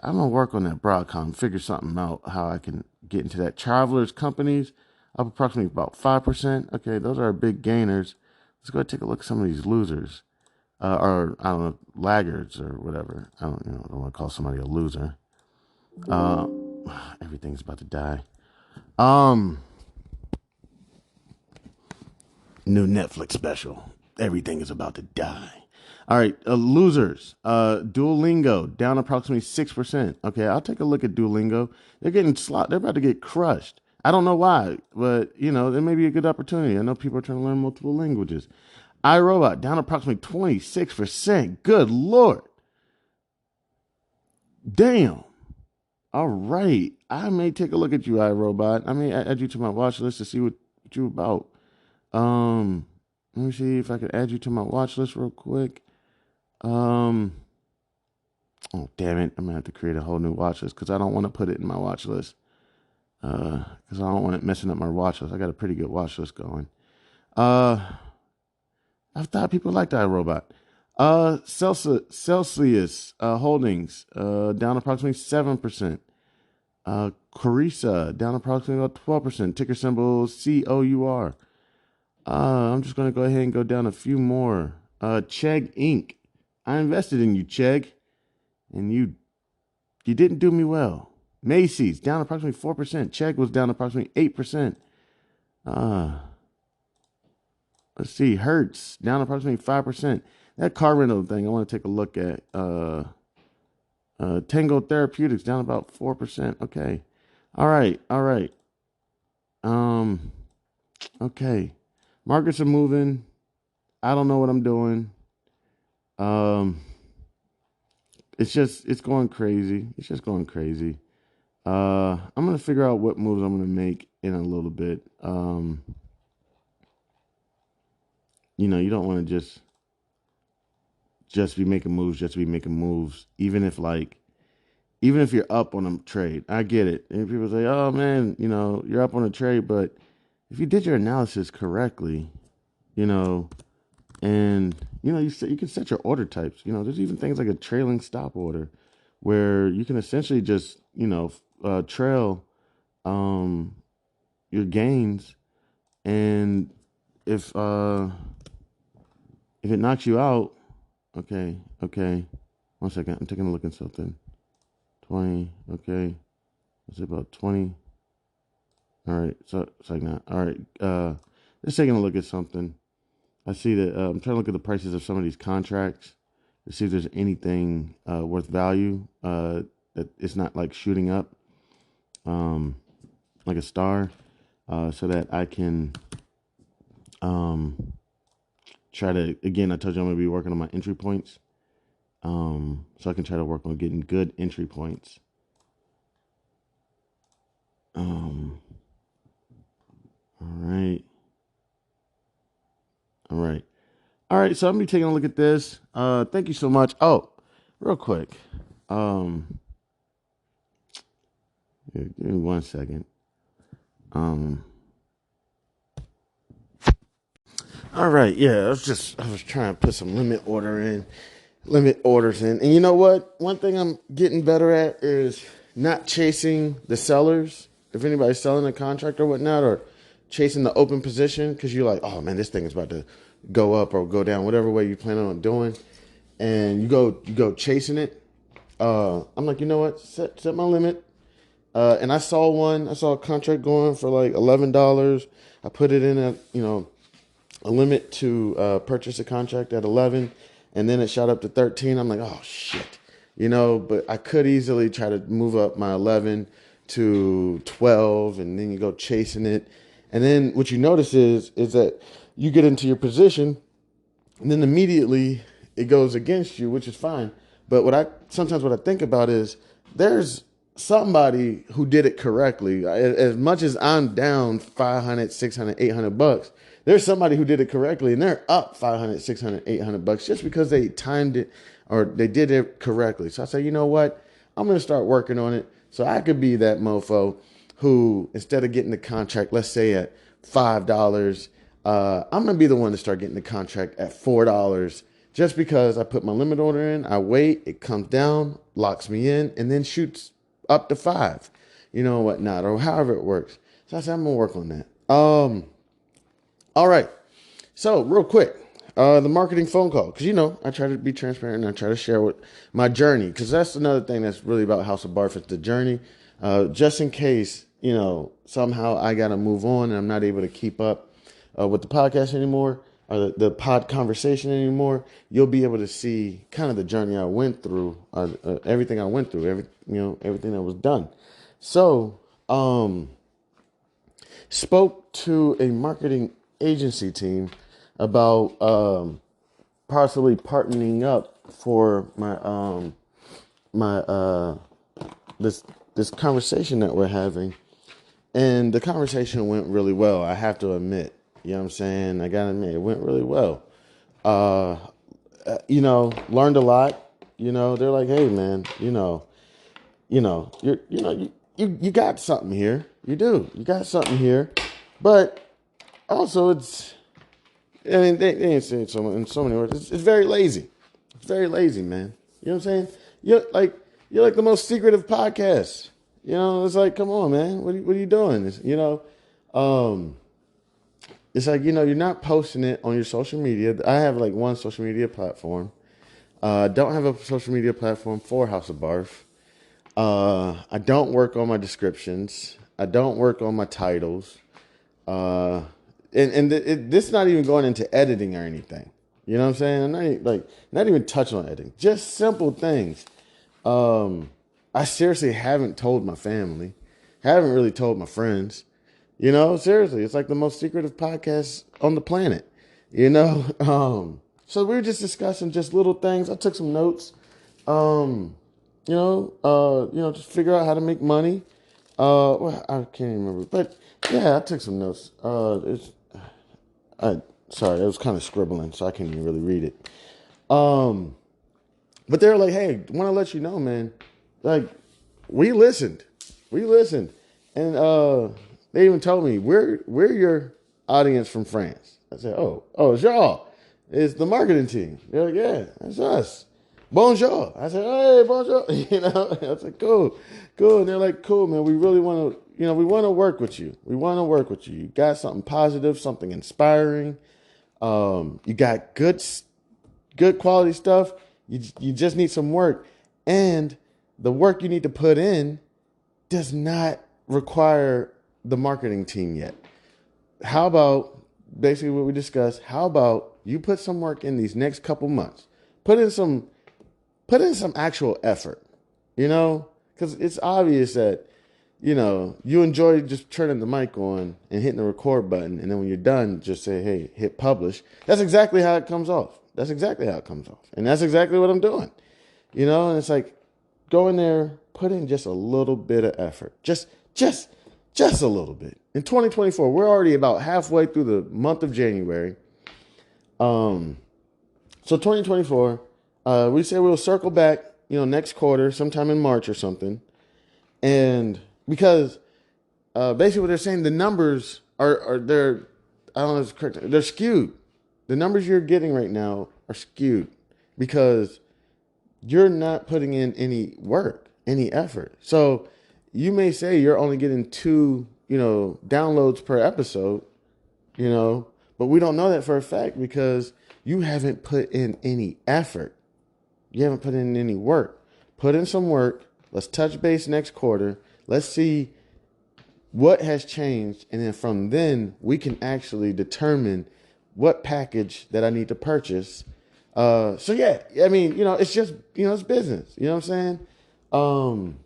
gonna work on that Broadcom, figure something out how I can get into that. Travelers Companies up approximately about 5%. Okay, those are big gainers. Let's go take a look at some of these losers, or I don't know, laggards or whatever. I don't want to call somebody a loser. Everything's about to die. New Netflix special. Everything is about to die. All right, losers. Duolingo down approximately 6%. Okay, I'll take a look at Duolingo. They're getting they're about to get crushed. I don't know why, but there may be a good opportunity. I know people are trying to learn multiple languages. iRobot down approximately 26%. Good Lord. Damn. All right. I may take a look at you, iRobot. I may add you to my watch list to see what you're about. Let me see if I can add you to my watch list real quick. Oh, damn it. I'm going to have to create a whole new watch list because I don't want to put it in my watch list. Because I don't want it messing up my watch list. I got a pretty good watch list going. I thought people liked iRobot. Celsius Holdings down approximately 7%. Carissa down approximately about 12%. Ticker symbol COUR. I'm just going to go ahead and go down a few more. Chegg Inc. I invested in you, Chegg, and you didn't do me well. Macy's down approximately 4%. Chegg was down approximately 8%. Let's see. Hertz down approximately 5%. That car rental thing I want to take a look at. Tango Therapeutics down about 4%. Okay. All right. Okay. Markets are moving. I don't know what I'm doing. It's going crazy. It's just going crazy. I'm going to figure out what moves I'm going to make in a little bit. You don't want to just be making moves, even if you're up on a trade. I get it. And people say, oh man, you're up on a trade, but if you did your analysis correctly, and you can set your order types. There's even things like a trailing stop order where you can essentially just, trail your gains, and if it knocks you out, okay. 1 second, I'm taking a look at something. 20, okay. What's it about 20? All right, so it's like that. All right, just taking a look at something. I see that I'm trying to look at the prices of some of these contracts to see if there's anything worth value that it's not like shooting up like a star, so that I can try to, again, I told you I'm going to be working on my entry points, so I can try to work on getting good entry points. All right, so I'm going to be taking a look at this. Thank you so much. Oh, real quick. Give me 1 second. All right, yeah, I was trying to put some limit orders in. And you know what? One thing I'm getting better at is not chasing the sellers. If anybody's selling a contract or whatnot, or chasing the open position, because you're like, oh man, this thing is about to go up or go down, whatever way you plan on doing, and you go chasing it. I'm like, you know what? Set my limit. And I saw a contract going for like $11. I put it in at a limit to purchase a contract at 11, and then it shot up to 13. I'm like, oh shit, but I could easily try to move up my 11 to 12, and then you go chasing it. And then what you notice is that you get into your position, and then immediately it goes against you, which is fine. But what I think about is there's somebody who did it correctly. As much as I'm down 500, 600, 800 bucks, there's somebody who did it correctly, and they're up 500, 600, 800 bucks just because they timed it or they did it correctly. So I say, you know what? I'm going to start working on it so I could be that mofo who, instead of getting the contract, let's say at $5, I'm going to be the one to start getting the contract at $4 just because I put my limit order in, I wait, it comes down, locks me in, and then shoots up to 5, whatnot, or however it works. So I said, I'm going to work on that. All right. So real quick, the marketing phone call, because, I try to be transparent and I try to share what my journey, because that's another thing that's really about House of Barf, it's the journey. Just in case, somehow I got to move on and I'm not able to keep up with the podcast anymore, or the pod conversation anymore, you'll be able to see kind of the journey I went through, everything I went through, everything that was done. So, spoke to a marketing agency team about possibly partnering up for this conversation that we're having, and the conversation went really well. I have to admit, you know what I'm saying? I gotta admit, it went really well. Learned a lot. They're like, hey man, you got something here. You do. You got something here. But also I mean, they ain't saying it in so many words. It's very lazy. It's very lazy, man. You know what I'm saying? You're like the most secretive podcast. You know, it's like, come on, man. What are you doing? It's like, you're not posting it on your social media. I have like one social media platform. Don't have a social media platform for House of Barf. I don't work on my descriptions. I don't work on my titles. This is not even going into editing or anything. You know what I'm saying? Not even touching on editing. Just simple things. I seriously haven't told my family. Haven't really told my friends. Seriously, it's like the most secretive podcast on the planet. So we were just discussing just little things. I took some notes. Just figure out how to make money. Well, I can't even remember, but yeah, I took some notes. Sorry, I was kind of scribbling, so I can't even really read it. But they were like, "Hey, want to let you know, man. Like, we listened, and they even told me we're your audience from France." I said, "Oh, it's y'all. It's the marketing team." They're like, "Yeah, that's us. Bonjour." I said, "Hey, bonjour." I said, "Cool." And they're like, "Cool, man. We really want to, we want to work with you. We want to work with you. You got something positive, something inspiring. You got good quality stuff. You just need some work, and the work you need to put in does not require the marketing team yet. How about basically what we discussed? How about you put some work in these next couple months? Put in some actual effort, because it's obvious that, you enjoy just turning the mic on and hitting the record button. And then when you're done, just say, hey, hit publish. That's exactly how it comes off. And that's exactly what I'm doing, and it's like, go in there, put in just a little bit of effort, just a little bit. In 2024, we're already about halfway through the month of January. So 2024, we say we'll circle back, next quarter, sometime in March or something. And because basically what they're saying, the numbers are they're, I don't know if it's correct, they're skewed. The numbers you're getting right now are skewed because you're not putting in any work, any effort. So you may say you're only getting 2, downloads per episode, but we don't know that for a fact because you haven't put in any effort. You haven't put in any work. Put in some work. Let's touch base next quarter. Let's see what has changed. And then from then, we can actually determine what package that I need to purchase. So yeah, I mean, it's just, it's business. You know what I'm saying?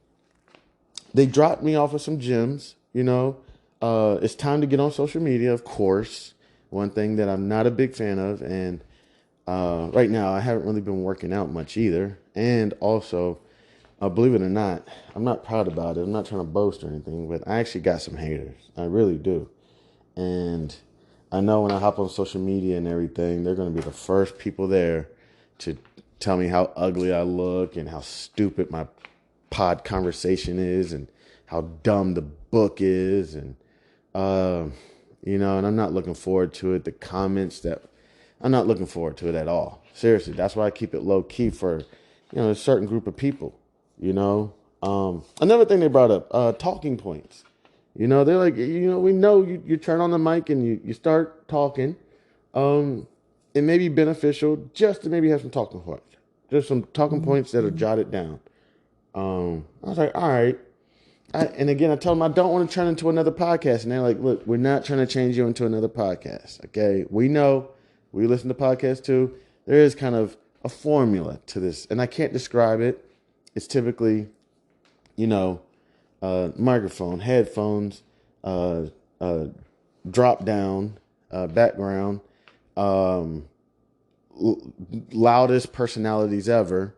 They dropped me off of some gyms, it's time to get on social media, of course. One thing that I'm not a big fan of. And right now I haven't really been working out much either. And also, believe it or not, I'm not proud about it. I'm not trying to boast or anything, but I actually got some haters. I really do. And I know when I hop on social media and everything, they're going to be the first people there to tell me how ugly I look and how stupid my pod conversation is and how dumb the book is. And, and I'm not looking forward to it. I'm not looking forward to it at all. Seriously, that's why I keep it low key for, a certain group of people. Another thing they brought up, talking points. They're like, we know you turn on the mic and you start talking. It may be beneficial just to maybe have some talking points. Just some talking points that are jotted down. I was like, all right. And again, I told them I don't want to turn into another podcast. And they're like, look, we're not trying to change you into another podcast. Okay. We know, we listen to podcasts too. There is kind of a formula to this, and I can't describe it. It's typically, microphone, headphones, drop down, background, loudest personalities ever.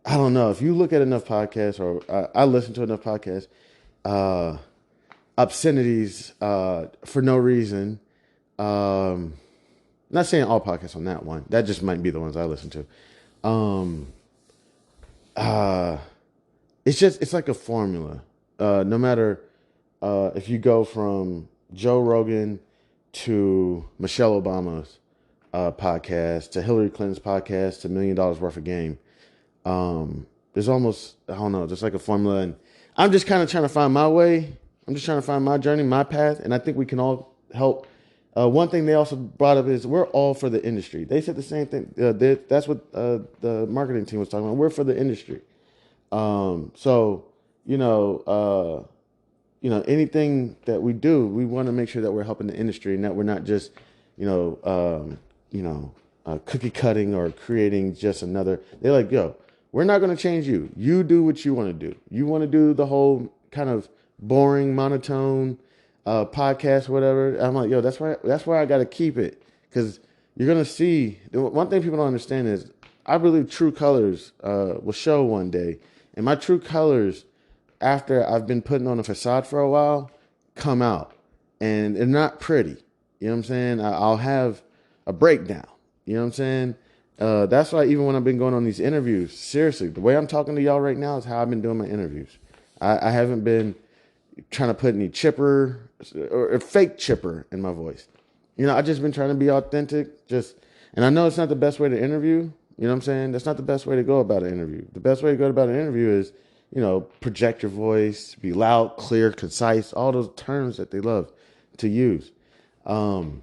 I don't know if you look at enough podcasts, or I listen to enough podcasts, obscenities for no reason. Not saying all podcasts on that one. That just might be the ones I listen to. It's like a formula. No matter if you go from Joe Rogan to Michelle Obama's podcast, to Hillary Clinton's podcast, to $1 Million Worth of Game. There's almost, I don't know, just like a formula. And I'm just kind of trying to find my way. I'm just trying to find my journey, my path. And I think we can all help. One thing they also brought up is we're all for the industry. They said the same thing. That's what the marketing team was talking about. We're for the industry. So, anything that we do, we want to make sure that we're helping the industry and that we're not just, cookie cutting or creating just another. They're like, yo, we're not going to change you. You do what you want to do. You want to do the whole kind of boring, monotone podcast, whatever. I'm like, yo, that's why I got to keep it, because you're going to see. One thing people don't understand is I believe true colors will show one day. And my true colors, after I've been putting on a facade for a while, come out. And they're not pretty. You know what I'm saying? I'll have a breakdown. You know what I'm saying? That's why even when I've been going on these interviews, seriously, the way I'm talking to y'all right now is how I've been doing my interviews. I haven't been trying to put any chipper or fake chipper in my voice. I just been trying to be authentic. And I know it's not the best way to interview. You know what I'm saying? That's not the best way to go about an interview. The best way to go about an interview is, project your voice, be loud, clear, concise, all those terms that they love to use. I'm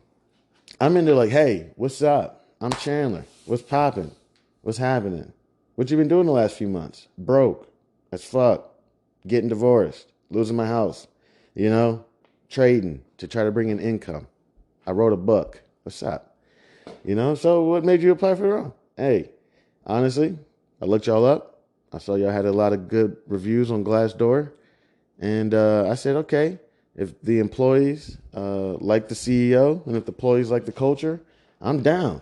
in there like, hey, what's up? I'm Chandler. What's popping? What's happening? What you been doing the last few months? Broke as fuck. Getting divorced. Losing my house. Trading to try to bring in income. I wrote a book. What's up? So what made you apply for the role? Hey, honestly, I looked y'all up. I saw y'all had a lot of good reviews on Glassdoor. And I said, okay, if the employees like the CEO and if the employees like the culture, I'm down,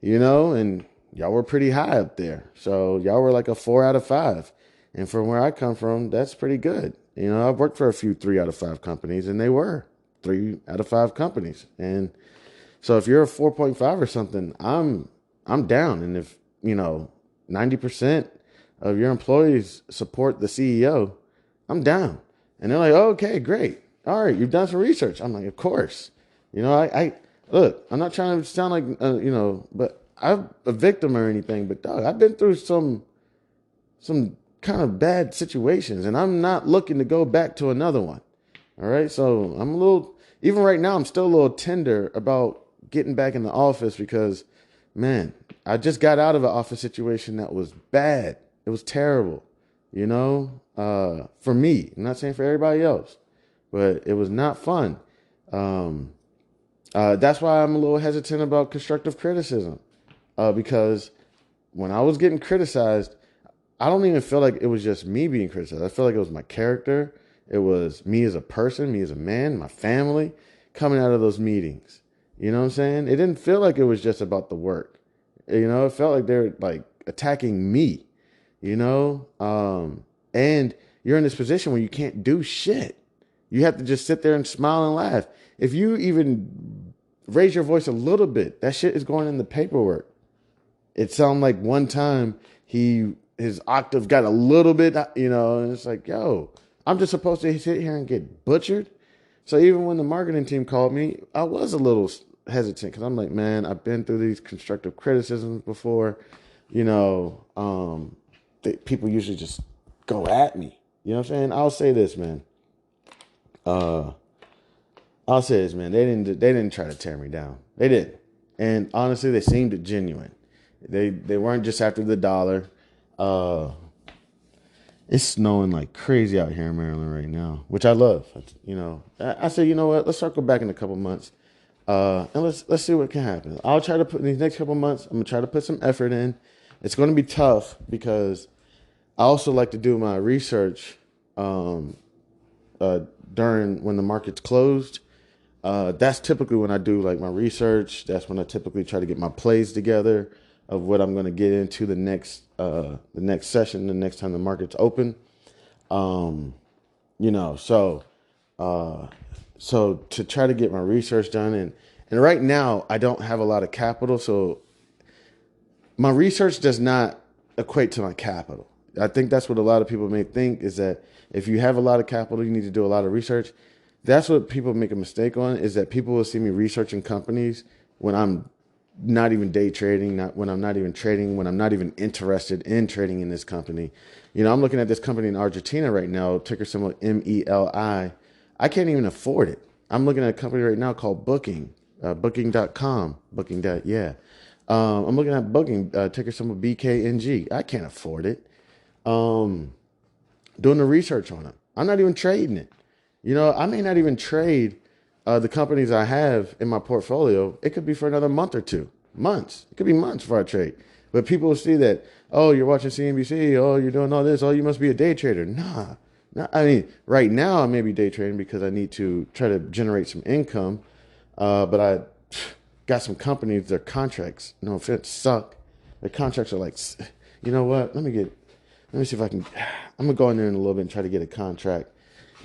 and y'all were pretty high up there. So y'all were like a 4 out of 5. And from where I come from, that's pretty good. I've worked for a few 3 out of 5 companies, and they were 3 out of 5 companies. And so if you're a 4.5 or something, I'm down. And if, 90% of your employees support the CEO, I'm down. And they're like, oh, okay, great. All right, you've done some research. I'm like, of course. I look, I'm not trying to sound like, but I'm a victim or anything. But, dog, I've been through some kind of bad situations, and I'm not looking to go back to another one. All right, so I'm a little, even right now, I'm still a little tender about getting back in the office because, man, I just got out of an office situation that was bad. It was terrible, for me. I'm not saying for everybody else, but it was not fun. That's why I'm a little hesitant about constructive criticism, because when I was getting criticized, I don't even feel like it was just me being criticized. I feel like it was my character. It was me as a person, me as a man, my family coming out of those meetings. You know what I'm saying? It didn't feel like it was just about the work. It felt like they're like attacking me, and you're in this position where you can't do shit. You have to just sit there and smile and laugh. If you even raise your voice a little bit, that shit is going in the paperwork. It sounded like one time his octave got a little bit, and it's like, yo, I'm just supposed to sit here and get butchered. So even when the marketing team called me, I was a little hesitant because I'm like, man, I've been through these constructive criticisms before. People usually just go at me. You know what I'm saying? I'll say this, man. They didn't try to tear me down. They didn't. And honestly, they seemed genuine. They weren't just after the dollar. It's snowing like crazy out here in Maryland right now, which I love. I said, you know what? Let's circle back in a couple months, and let's see what can happen. I'll try to put in these next couple months. I'm gonna try to put some effort in. It's going to be tough because I also like to do my research during when the market's closed. That's typically when I do like my research. That's when I typically try to get my plays together of what I'm going to get into the next session, the next time the market's open. So to try to get my research done, and right now I don't have a lot of capital, so my research does not equate to my capital. I think that's what a lot of people may think, is that if you have a lot of capital, you need to do a lot of research. that's what people make a mistake on, is that people will see me researching companies when I'm not even day trading, when I'm not even trading, when I'm not even interested in trading in this company. You know, I'm looking at this company in Argentina right now, ticker symbol MELI. I can't even afford it. I'm looking at a company right now called Booking, Booking.com, yeah. I'm looking at Booking, ticker symbol BKNG. I can't afford it. Doing the research on it. I'm not even trading it. You know, I may not even trade the companies I have in my portfolio. It could be for another month or two. Months. It could be months before I trade. But people will see that, oh, you're watching CNBC. Oh, you're doing all this. Oh, you must be a day trader. Nah. I mean, right now I may be day trading because I need to try to generate some income. But I got some companies, their contracts, no offense, suck. Their contracts are like, you know what? Let me see if I can. I'm going to go in there in a little bit and try to get a contract.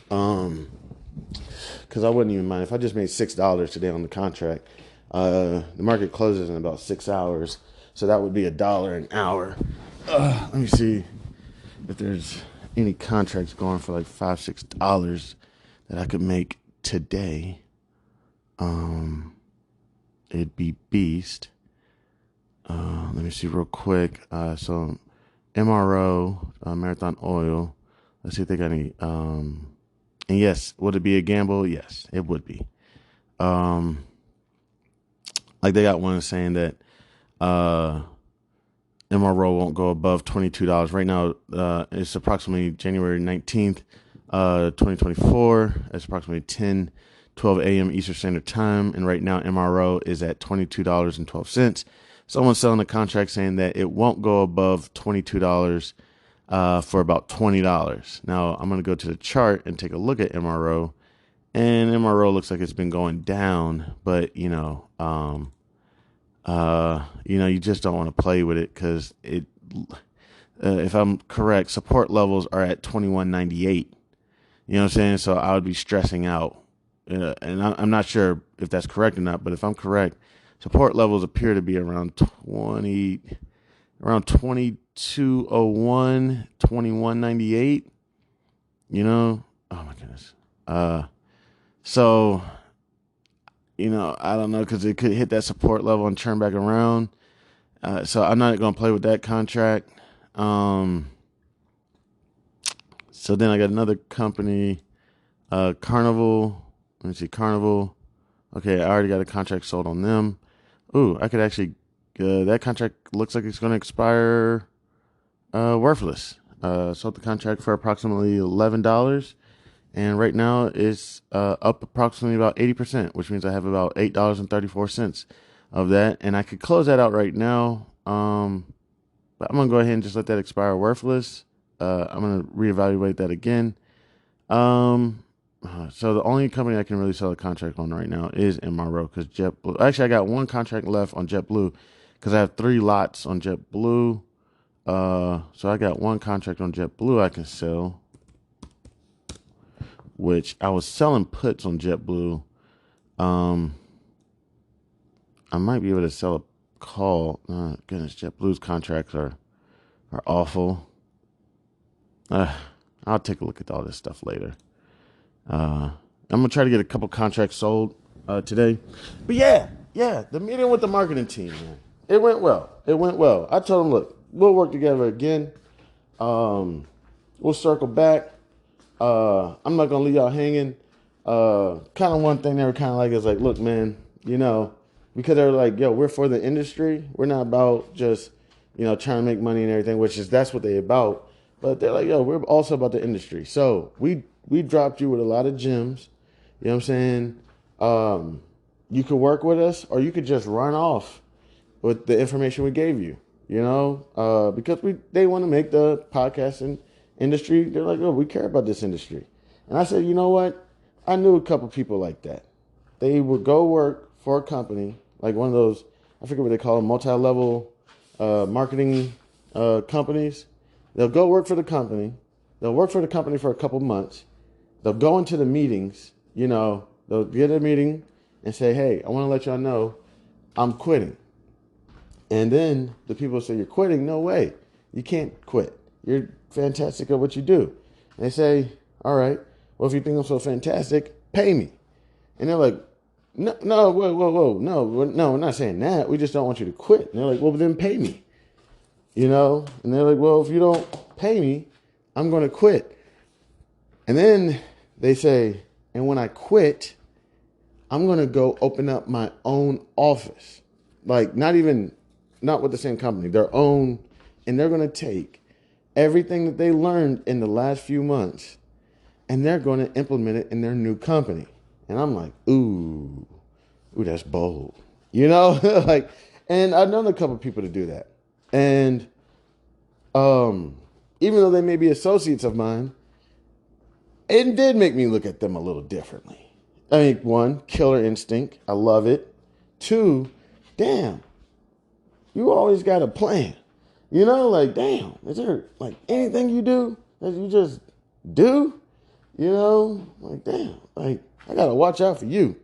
Because I wouldn't even mind if I just made $6 today on the contract. The market closes in about 6 hours, so that would be $1 an hour. Let me see if there's any contracts going for like $5-6 that I could make today. It'd be beast. Let me see real quick. So MRO, Marathon Oil. Let's see if they got any. And yes, would it be a gamble? Yes, it would be. Like they got one saying that MRO won't go above $22. Right now, it's approximately January 19th, 2024. It's approximately 10:12 a.m. Eastern Standard Time. And right now, MRO is at $22.12. Someone's selling a contract saying that it won't go above $22 for about $20. Now, I'm going to go to the chart and take a look at MRO. And MRO looks like it's been going down, but you just don't want to play with it because if I'm correct, support levels are at 21.98. You know what I'm saying? So I would be stressing out, and I'm not sure if that's correct or not. But if I'm correct, support levels appear to be around 2201, 21.98. You know? Oh my goodness. So, I don't know, because it could hit that support level and turn back around. So I'm not going to play with that contract. So then I got another company, Carnival. Let me see, Carnival. Okay, I already got a contract sold on them. Ooh, I could actually, that contract looks like it's going to expire worthless. Sold the contract for approximately $11. And right now it's up approximately about 80%, which means I have about $8.34 of that. And I could close that out right now. But I'm going to go ahead and just let that expire worthless. I'm going to reevaluate that again. So the only company I can really sell a contract on right now is MRO, because JetBlue. Actually, I got one contract left on JetBlue because I have 3 lots on JetBlue. So I got one contract on JetBlue I can sell, which I was selling puts on JetBlue. I might be able to sell a call. Goodness, JetBlue's contracts are awful. I'll take a look at all this stuff later. I'm going to try to get a couple contracts sold today. But yeah, the meeting with the marketing team, man. It went well. I told them, look, we'll work together again. We'll circle back. I'm not going to leave y'all hanging. Kind of one thing they were kind of like is like, look, man, because they're like, yo, we're for the industry. We're not about just, trying to make money and everything, that's what they about. But they're like, yo, we're also about the industry. So we dropped you with a lot of gems. You know what I'm saying? You could work with us, or you could just run off with the information we gave you, because they want to make the podcasting industry. They're like, oh, we care about this industry. And I said, you know what? I knew a couple people like that. They would go work for a company, like one of those, I forget what they call them, multi-level marketing companies. They'll go work for the company. They'll work for the company for a couple months. They'll go into the meetings, they'll get a meeting and say, hey, I want to let y'all know I'm quitting. And then the people say, you're quitting? No way. You can't quit. You're fantastic at what you do. And they say, all right, well, if you think I'm so fantastic, pay me. And they're like, no, whoa, no, we're not saying that. We just don't want you to quit. And they're like, well, then pay me. You know? And they're like, well, if you don't pay me, I'm going to quit. And then they say, and when I quit, I'm going to go open up my own office. Like, not with the same company, their own. And they're going to take everything that they learned in the last few months and they're going to implement it in their new company. And I'm like, ooh, that's bold. You know, like, and I've known a couple of people to do that. And even though they may be associates of mine, it did make me look at them a little differently. I mean, one, killer instinct. I love it. Two, damn, you always got a plan. You know, like, damn, is there like anything you do that you just do? You know, like, damn, like, I got to watch out for you.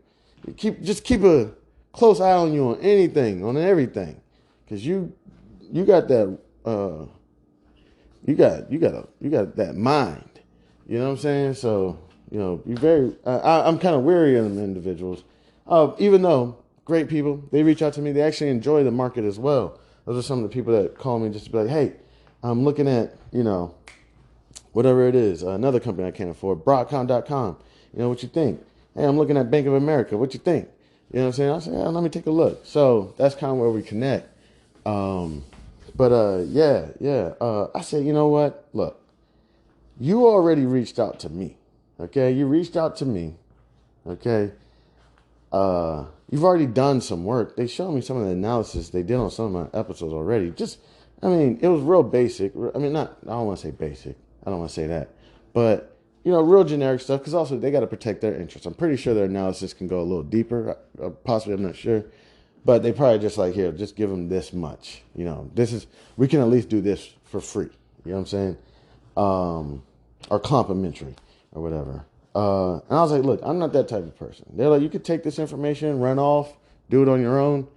Just keep a close eye on you on anything, on everything. Because you got that, you got that mind. You know what I'm saying? So, you know, I'm kind of weary of them individuals. Even though great people, they reach out to me, they actually enjoy the market as well. Those are some of the people that call me just to be like, hey, I'm looking at, you know, whatever it is, another company I can't afford, Broadcom.com. You know, what you think? Hey, I'm looking at Bank of America. What you think? You know what I'm saying? I say, yeah, let me take a look. So that's kind of where we connect. I said, you know what? Look, you already reached out to me. Okay? You reached out to me. Okay? You've already done some work. They showed me some of the analysis they did on some of my episodes already. It was real basic. I don't want to say basic. I don't want to say that. But, you know, real generic stuff, because also they got to protect their interests. I'm pretty sure their analysis can go a little deeper. Possibly, I'm not sure. But they probably just like, here, just give them this much. You know, we can at least do this for free. You know what I'm saying? Or complimentary or whatever. And I was like, look, I'm not that type of person. They're like, you could take this information, run off, do it on your own,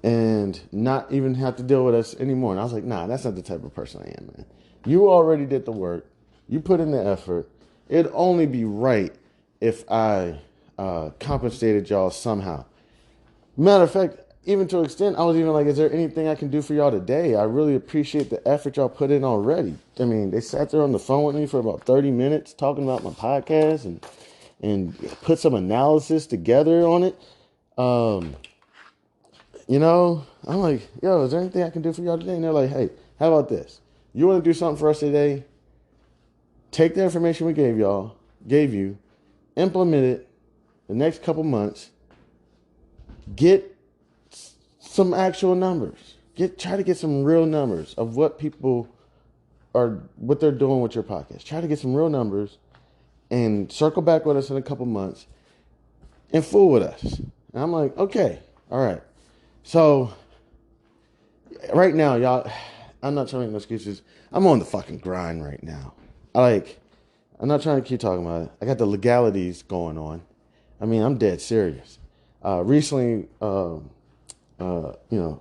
and not even have to deal with us anymore. And I was like, nah, that's not the type of person I am, man. You already did the work. You put in the effort. It'd only be right if I compensated y'all somehow. Matter of fact, even to an extent, I was even like, is there anything I can do for y'all today? I really appreciate the effort y'all put in already. I mean, they sat there on the phone with me for about 30 minutes talking about my podcast and put some analysis together on it. You know, I'm like, yo, is there anything I can do for y'all today? And they're like, hey, how about this? You want to do something for us today? Take the information we gave you, implement it the next couple months, get some actual numbers. Try to get some real numbers of what they're doing with your podcast. Try to get some real numbers and circle back with us in a couple months and fool with us. And I'm like, okay, all right. So right now, y'all, I'm not trying to make no excuses. I'm on the fucking grind right now. I'm not trying to keep talking about it. I got the legalities going on. I mean, I'm dead serious. Recently, you know,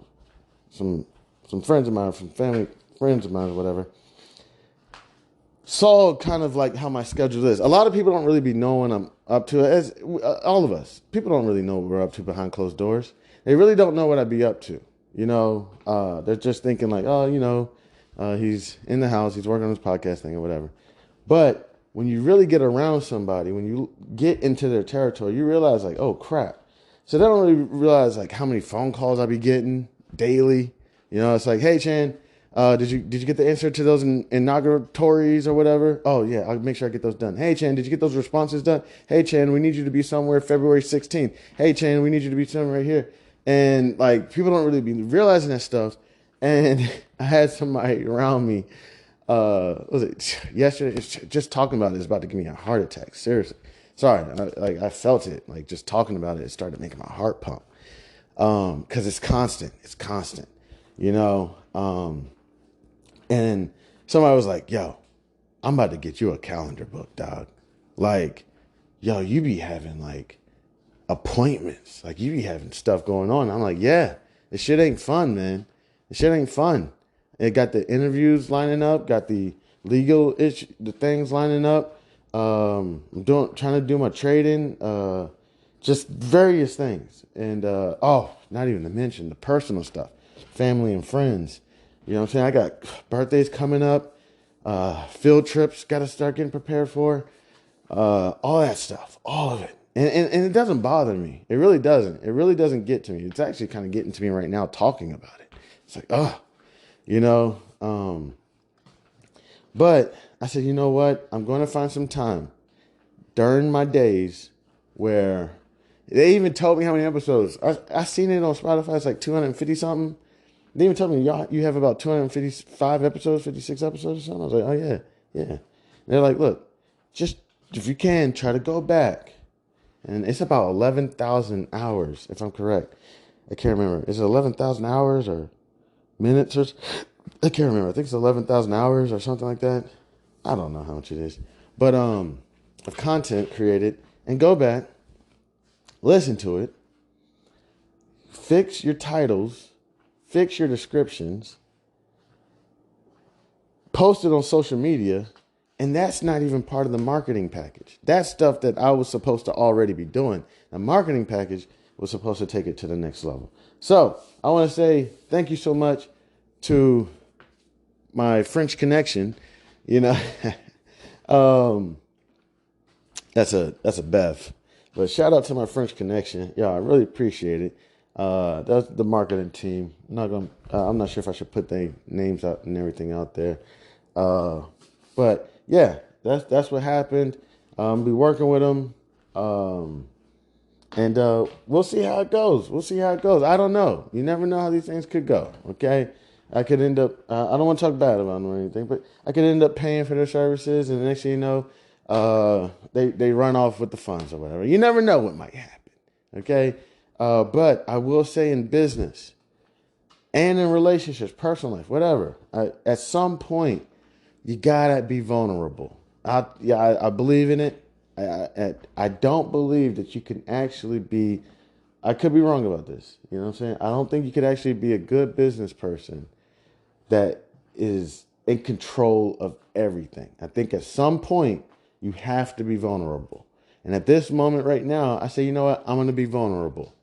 some friends of mine, friends of mine or whatever, saw kind of like how my schedule is. A lot of people don't really be knowing I'm up to, as all of us. People don't really know what we're up to behind closed doors. They really don't know what I'd be up to. You know, they're just thinking like, oh, you know, he's in the house, he's working on his podcast thing or whatever. But when you really get around somebody, when you get into their territory, you realize like, oh crap. So they don't really realize like how many phone calls I be getting daily. You know, it's like, hey Chan, did you get the answer to those inauguratories or whatever? Oh yeah, I'll make sure I get those done. Hey Chan, did you get those responses done? Hey Chan, we need you to be somewhere February 16th. Hey Chan, we need you to be somewhere right here. And like people don't really be realizing that stuff. And I had somebody around me, was it yesterday? Just talking about it is about to give me a heart attack. Seriously. Sorry, I felt it. Like just talking about it, it started making my heart pump. Because it's constant. It's constant. You know. And somebody was like, "Yo, I'm about to get you a calendar book, dog. Like, yo, you be having like appointments. Like you be having stuff going on." I'm like, "Yeah, this shit ain't fun, man. This shit ain't fun." It got the interviews lining up, got the legal issue, the things lining up. I'm trying to do my trading, just various things. And, not even to mention the personal stuff, family and friends. You know what I'm saying? I got birthdays coming up, field trips, got to start getting prepared for, all that stuff, all of it. And it doesn't bother me. It really doesn't. It really doesn't get to me. It's actually kind of getting to me right now talking about it. It's like, but I said, you know what? I'm going to find some time during my days where they even told me how many episodes. I seen it on Spotify. It's like 250 something. They even told me, you have about 255 episodes, 56 episodes or something. I was like, oh, yeah, yeah. And they're like, look, just if you can, try to go back. And it's about 11,000 hours, if I'm correct. I can't remember. Is it 11,000 hours or minutes? I can't remember. I think it's 11,000 hours or something like that. I don't know how much it is. But of content created. And go back, listen to it, fix your titles, fix your descriptions, post it on social media, and that's not even part of the marketing package. That's stuff that I was supposed to already be doing. The marketing package was supposed to take it to the next level. So I want to say thank you so much to my French connection. You know, that's a Bev. But shout out to my French connection. Yeah, I really appreciate it. That's the marketing team. I'm not sure if I should put their names out and everything out there. But yeah, that's what happened. Be working with them. And we'll see how it goes. I don't know. You never know how these things could go. Okay. I could end up, I don't want to talk bad about them or anything, but I could end up paying for their services. And the next thing you know, they run off with the funds or whatever. You never know what might happen. Okay. But I will say in business and in relationships, personal life, whatever, at some point, you gotta be vulnerable. I believe in it. I don't believe that you can actually be, I could be wrong about this. You know what I'm saying? I don't think you could actually be a good business person that is in control of everything. I think at some point you have to be vulnerable. And at this moment right now, I say, you know what? I'm going to be vulnerable.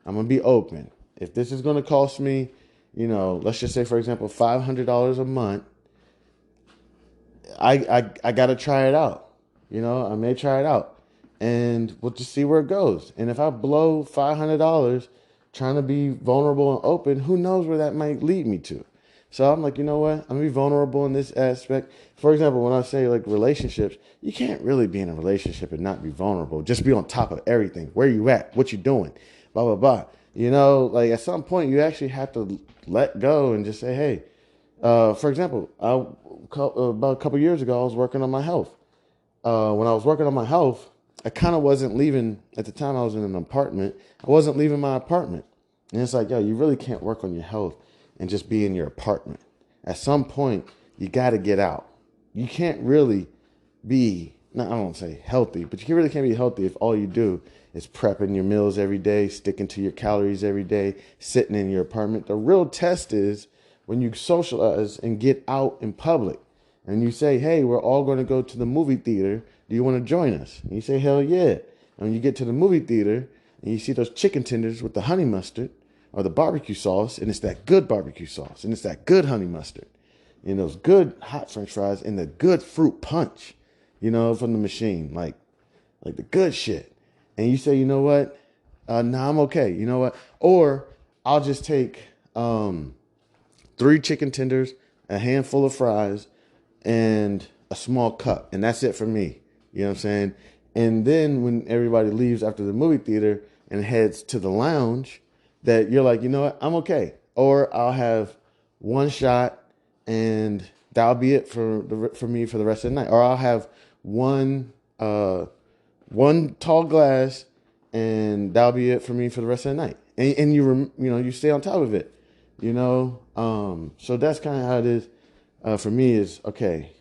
I'm going to be open. If this is going to cost me, let's just say, for example, $500 a month, I got to try it out. I may try it out and we'll just see where it goes. And if I blow $500 trying to be vulnerable and open, who knows where that might lead me to? So I'm like, you know what? I'm going to be vulnerable in this aspect. For example, when I say like relationships, you can't really be in a relationship and not be vulnerable. Just be on top of everything. Where you at? What you doing? Blah, blah, blah. Like at some point you actually have to let go and just say, hey, for example, about a couple years ago, I was working on my health. When I was working on my health, I kind of wasn't leaving. At the time I was in an apartment. I wasn't leaving my apartment. And it's like, yo, you really can't work on your health and just be in your apartment. At some point, you got to get out. You can't really be, I don't say healthy, but you really can't be healthy if all you do is prepping your meals every day, sticking to your calories every day, sitting in your apartment. The real test is when you socialize and get out in public and you say, hey, we're all going to go to the movie theater. Do you want to join us? And you say, hell yeah. And when you get to the movie theater and you see those chicken tenders with the honey mustard, or the barbecue sauce, and it's that good barbecue sauce, and it's that good honey mustard, and those good hot French fries, and the good fruit punch, from the machine, like the good shit. And you say, you know what? Nah, I'm okay. You know what? Or I'll just take 3 chicken tenders, a handful of fries, and a small cup, and that's it for me. You know what I'm saying? And then when everybody leaves after the movie theater and heads to the lounge, that you're like, you know what, I'm okay. Or I'll have 1 shot and that'll be it for me for the rest of the night. Or I'll have one tall glass and that'll be it for me for the rest of the night. And you stay on top of it, So that's kind of how it is for me is, okay,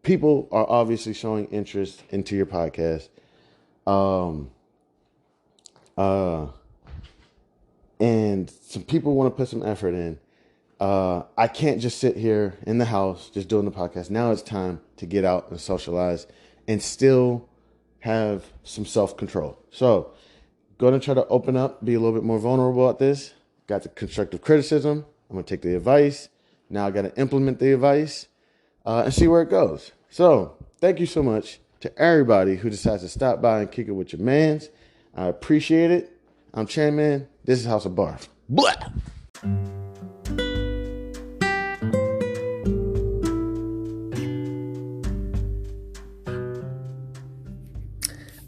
people are obviously showing interest into your podcast. And some people want to put some effort in. I can't just sit here in the house just doing the podcast. Now it's time to get out and socialize and still have some self-control. So, going to try to open up, be a little bit more vulnerable at this. Got the constructive criticism. I'm going to take the advice. Now I got to implement the advice and see where it goes. So, thank you so much to everybody who decides to stop by and kick it with your mans. I appreciate it. I'm Chan Man. This is House of Barf. Blah!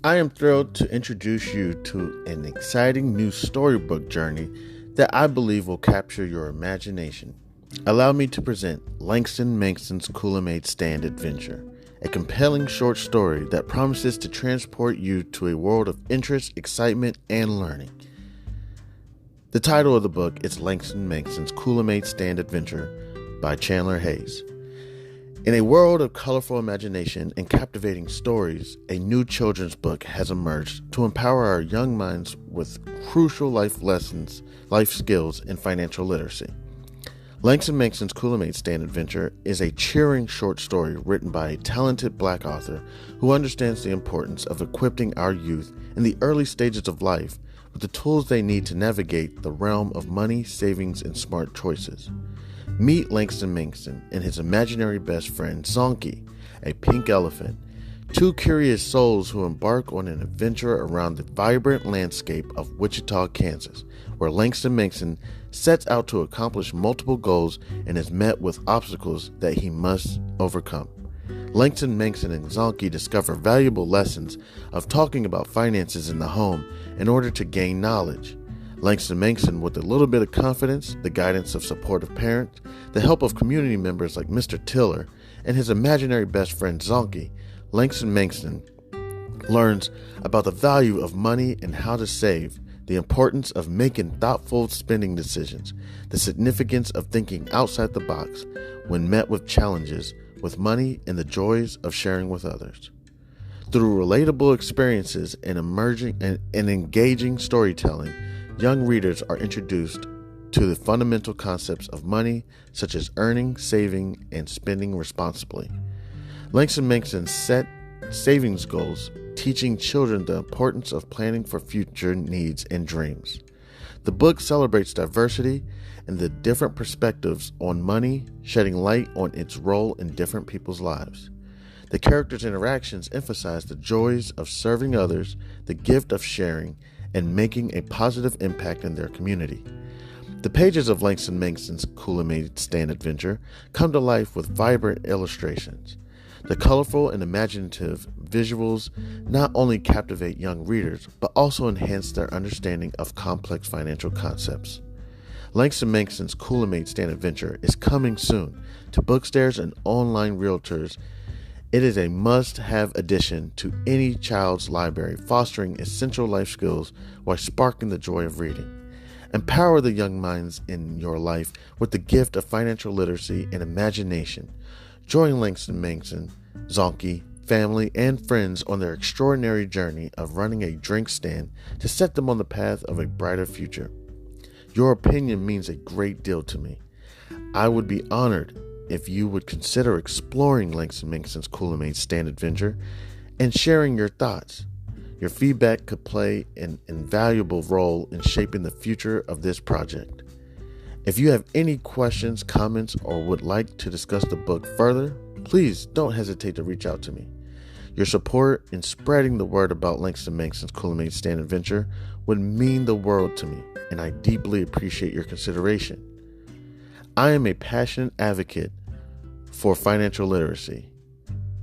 I am thrilled to introduce you to an exciting new storybook journey that I believe will capture your imagination. Allow me to present Langston Mankson's Kool-Aid Stand Adventure, a compelling short story that promises to transport you to a world of interest, excitement, and learning. The title of the book is Langston Mankson's Kool-Aid Stand Adventure by Chandler Hayes. In a world of colorful imagination and captivating stories, a new children's book has emerged to empower our young minds with crucial life lessons, life skills, and financial literacy. Langston Mankson's Kool-Aid Stand Adventure is a cheering short story written by a talented Black author who understands the importance of equipping our youth in the early stages of life with the tools they need to navigate the realm of money, savings, and smart choices. Meet Langston Mankson and his imaginary best friend, Zonky, a pink elephant, two curious souls who embark on an adventure around the vibrant landscape of Wichita, Kansas, where Langston Mankson sets out to accomplish multiple goals and is met with obstacles that he must overcome. Langston Mankson and Zonky discover valuable lessons of talking about finances in the home in order to gain knowledge. Langston Mankson, with a little bit of confidence, the guidance of supportive parents, the help of community members like Mr. Tiller, and his imaginary best friend Zonky, Langston Mankson learns about the value of money and how to save, the importance of making thoughtful spending decisions, the significance of thinking outside the box when met with challenges with money, and the joys of sharing with others. Through relatable experiences and engaging storytelling, young readers are introduced to the fundamental concepts of money, such as earning, saving, and spending responsibly. Langston Mankson set savings goals, teaching children the importance of planning for future needs and dreams. The book celebrates diversity and the different perspectives on money, shedding light on its role in different people's lives. The characters' interactions emphasize the joys of serving others, the gift of sharing, and making a positive impact in their community. The pages of Langston Mankson's Kool-Aid Stand Adventure come to life with vibrant illustrations. The colorful and imaginative visuals not only captivate young readers, but also enhance their understanding of complex financial concepts. Langston Mankson's Kool-Aid Stand Adventure is coming soon to bookstores and online realtors. It is a must-have addition to any child's library, fostering essential life skills while sparking the joy of reading. Empower the young minds in your life with the gift of financial literacy and imagination. Join Langston Mankson, Zonky, family, and friends on their extraordinary journey of running a drink stand to set them on the path of a brighter future. Your opinion means a great deal to me. I would be honored if you would consider exploring Langston Mankson's Kool-Aid Stand Adventure and sharing your thoughts. Your feedback could play an invaluable role in shaping the future of this project. If you have any questions, comments, or would like to discuss the book further, please don't hesitate to reach out to me. Your support in spreading the word about Langston Mankson's Kool-Aid Stand Adventure would mean the world to me, and I deeply appreciate your consideration. I am a passionate advocate for financial literacy.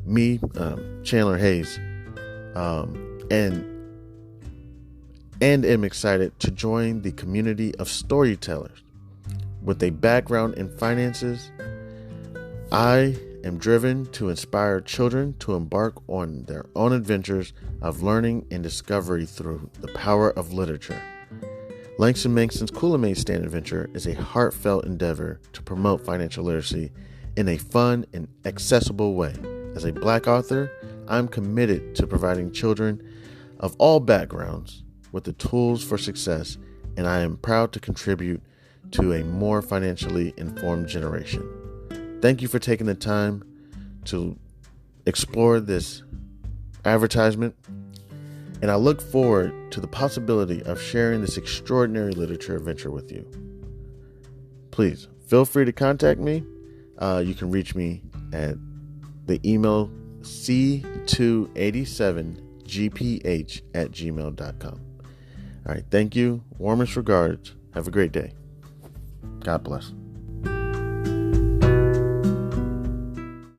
Me, Chandler Hayes, and am excited to join the community of storytellers. With a background in finances, I am driven to inspire children to embark on their own adventures of learning and discovery through the power of literature. Langston Mankson's Kool-Aid Stand Adventure is a heartfelt endeavor to promote financial literacy in a fun and accessible way. As a Black author, I'm committed to providing children of all backgrounds with the tools for success, and I am proud to contribute to a more financially informed generation. Thank you for taking the time to explore this advertisement, and I look forward to the possibility of sharing this extraordinary literature adventure with you. Please feel free to contact me. You can reach me at the email c287gph@gmail.com. All right, thank you. Warmest regards. Have a great day. God bless.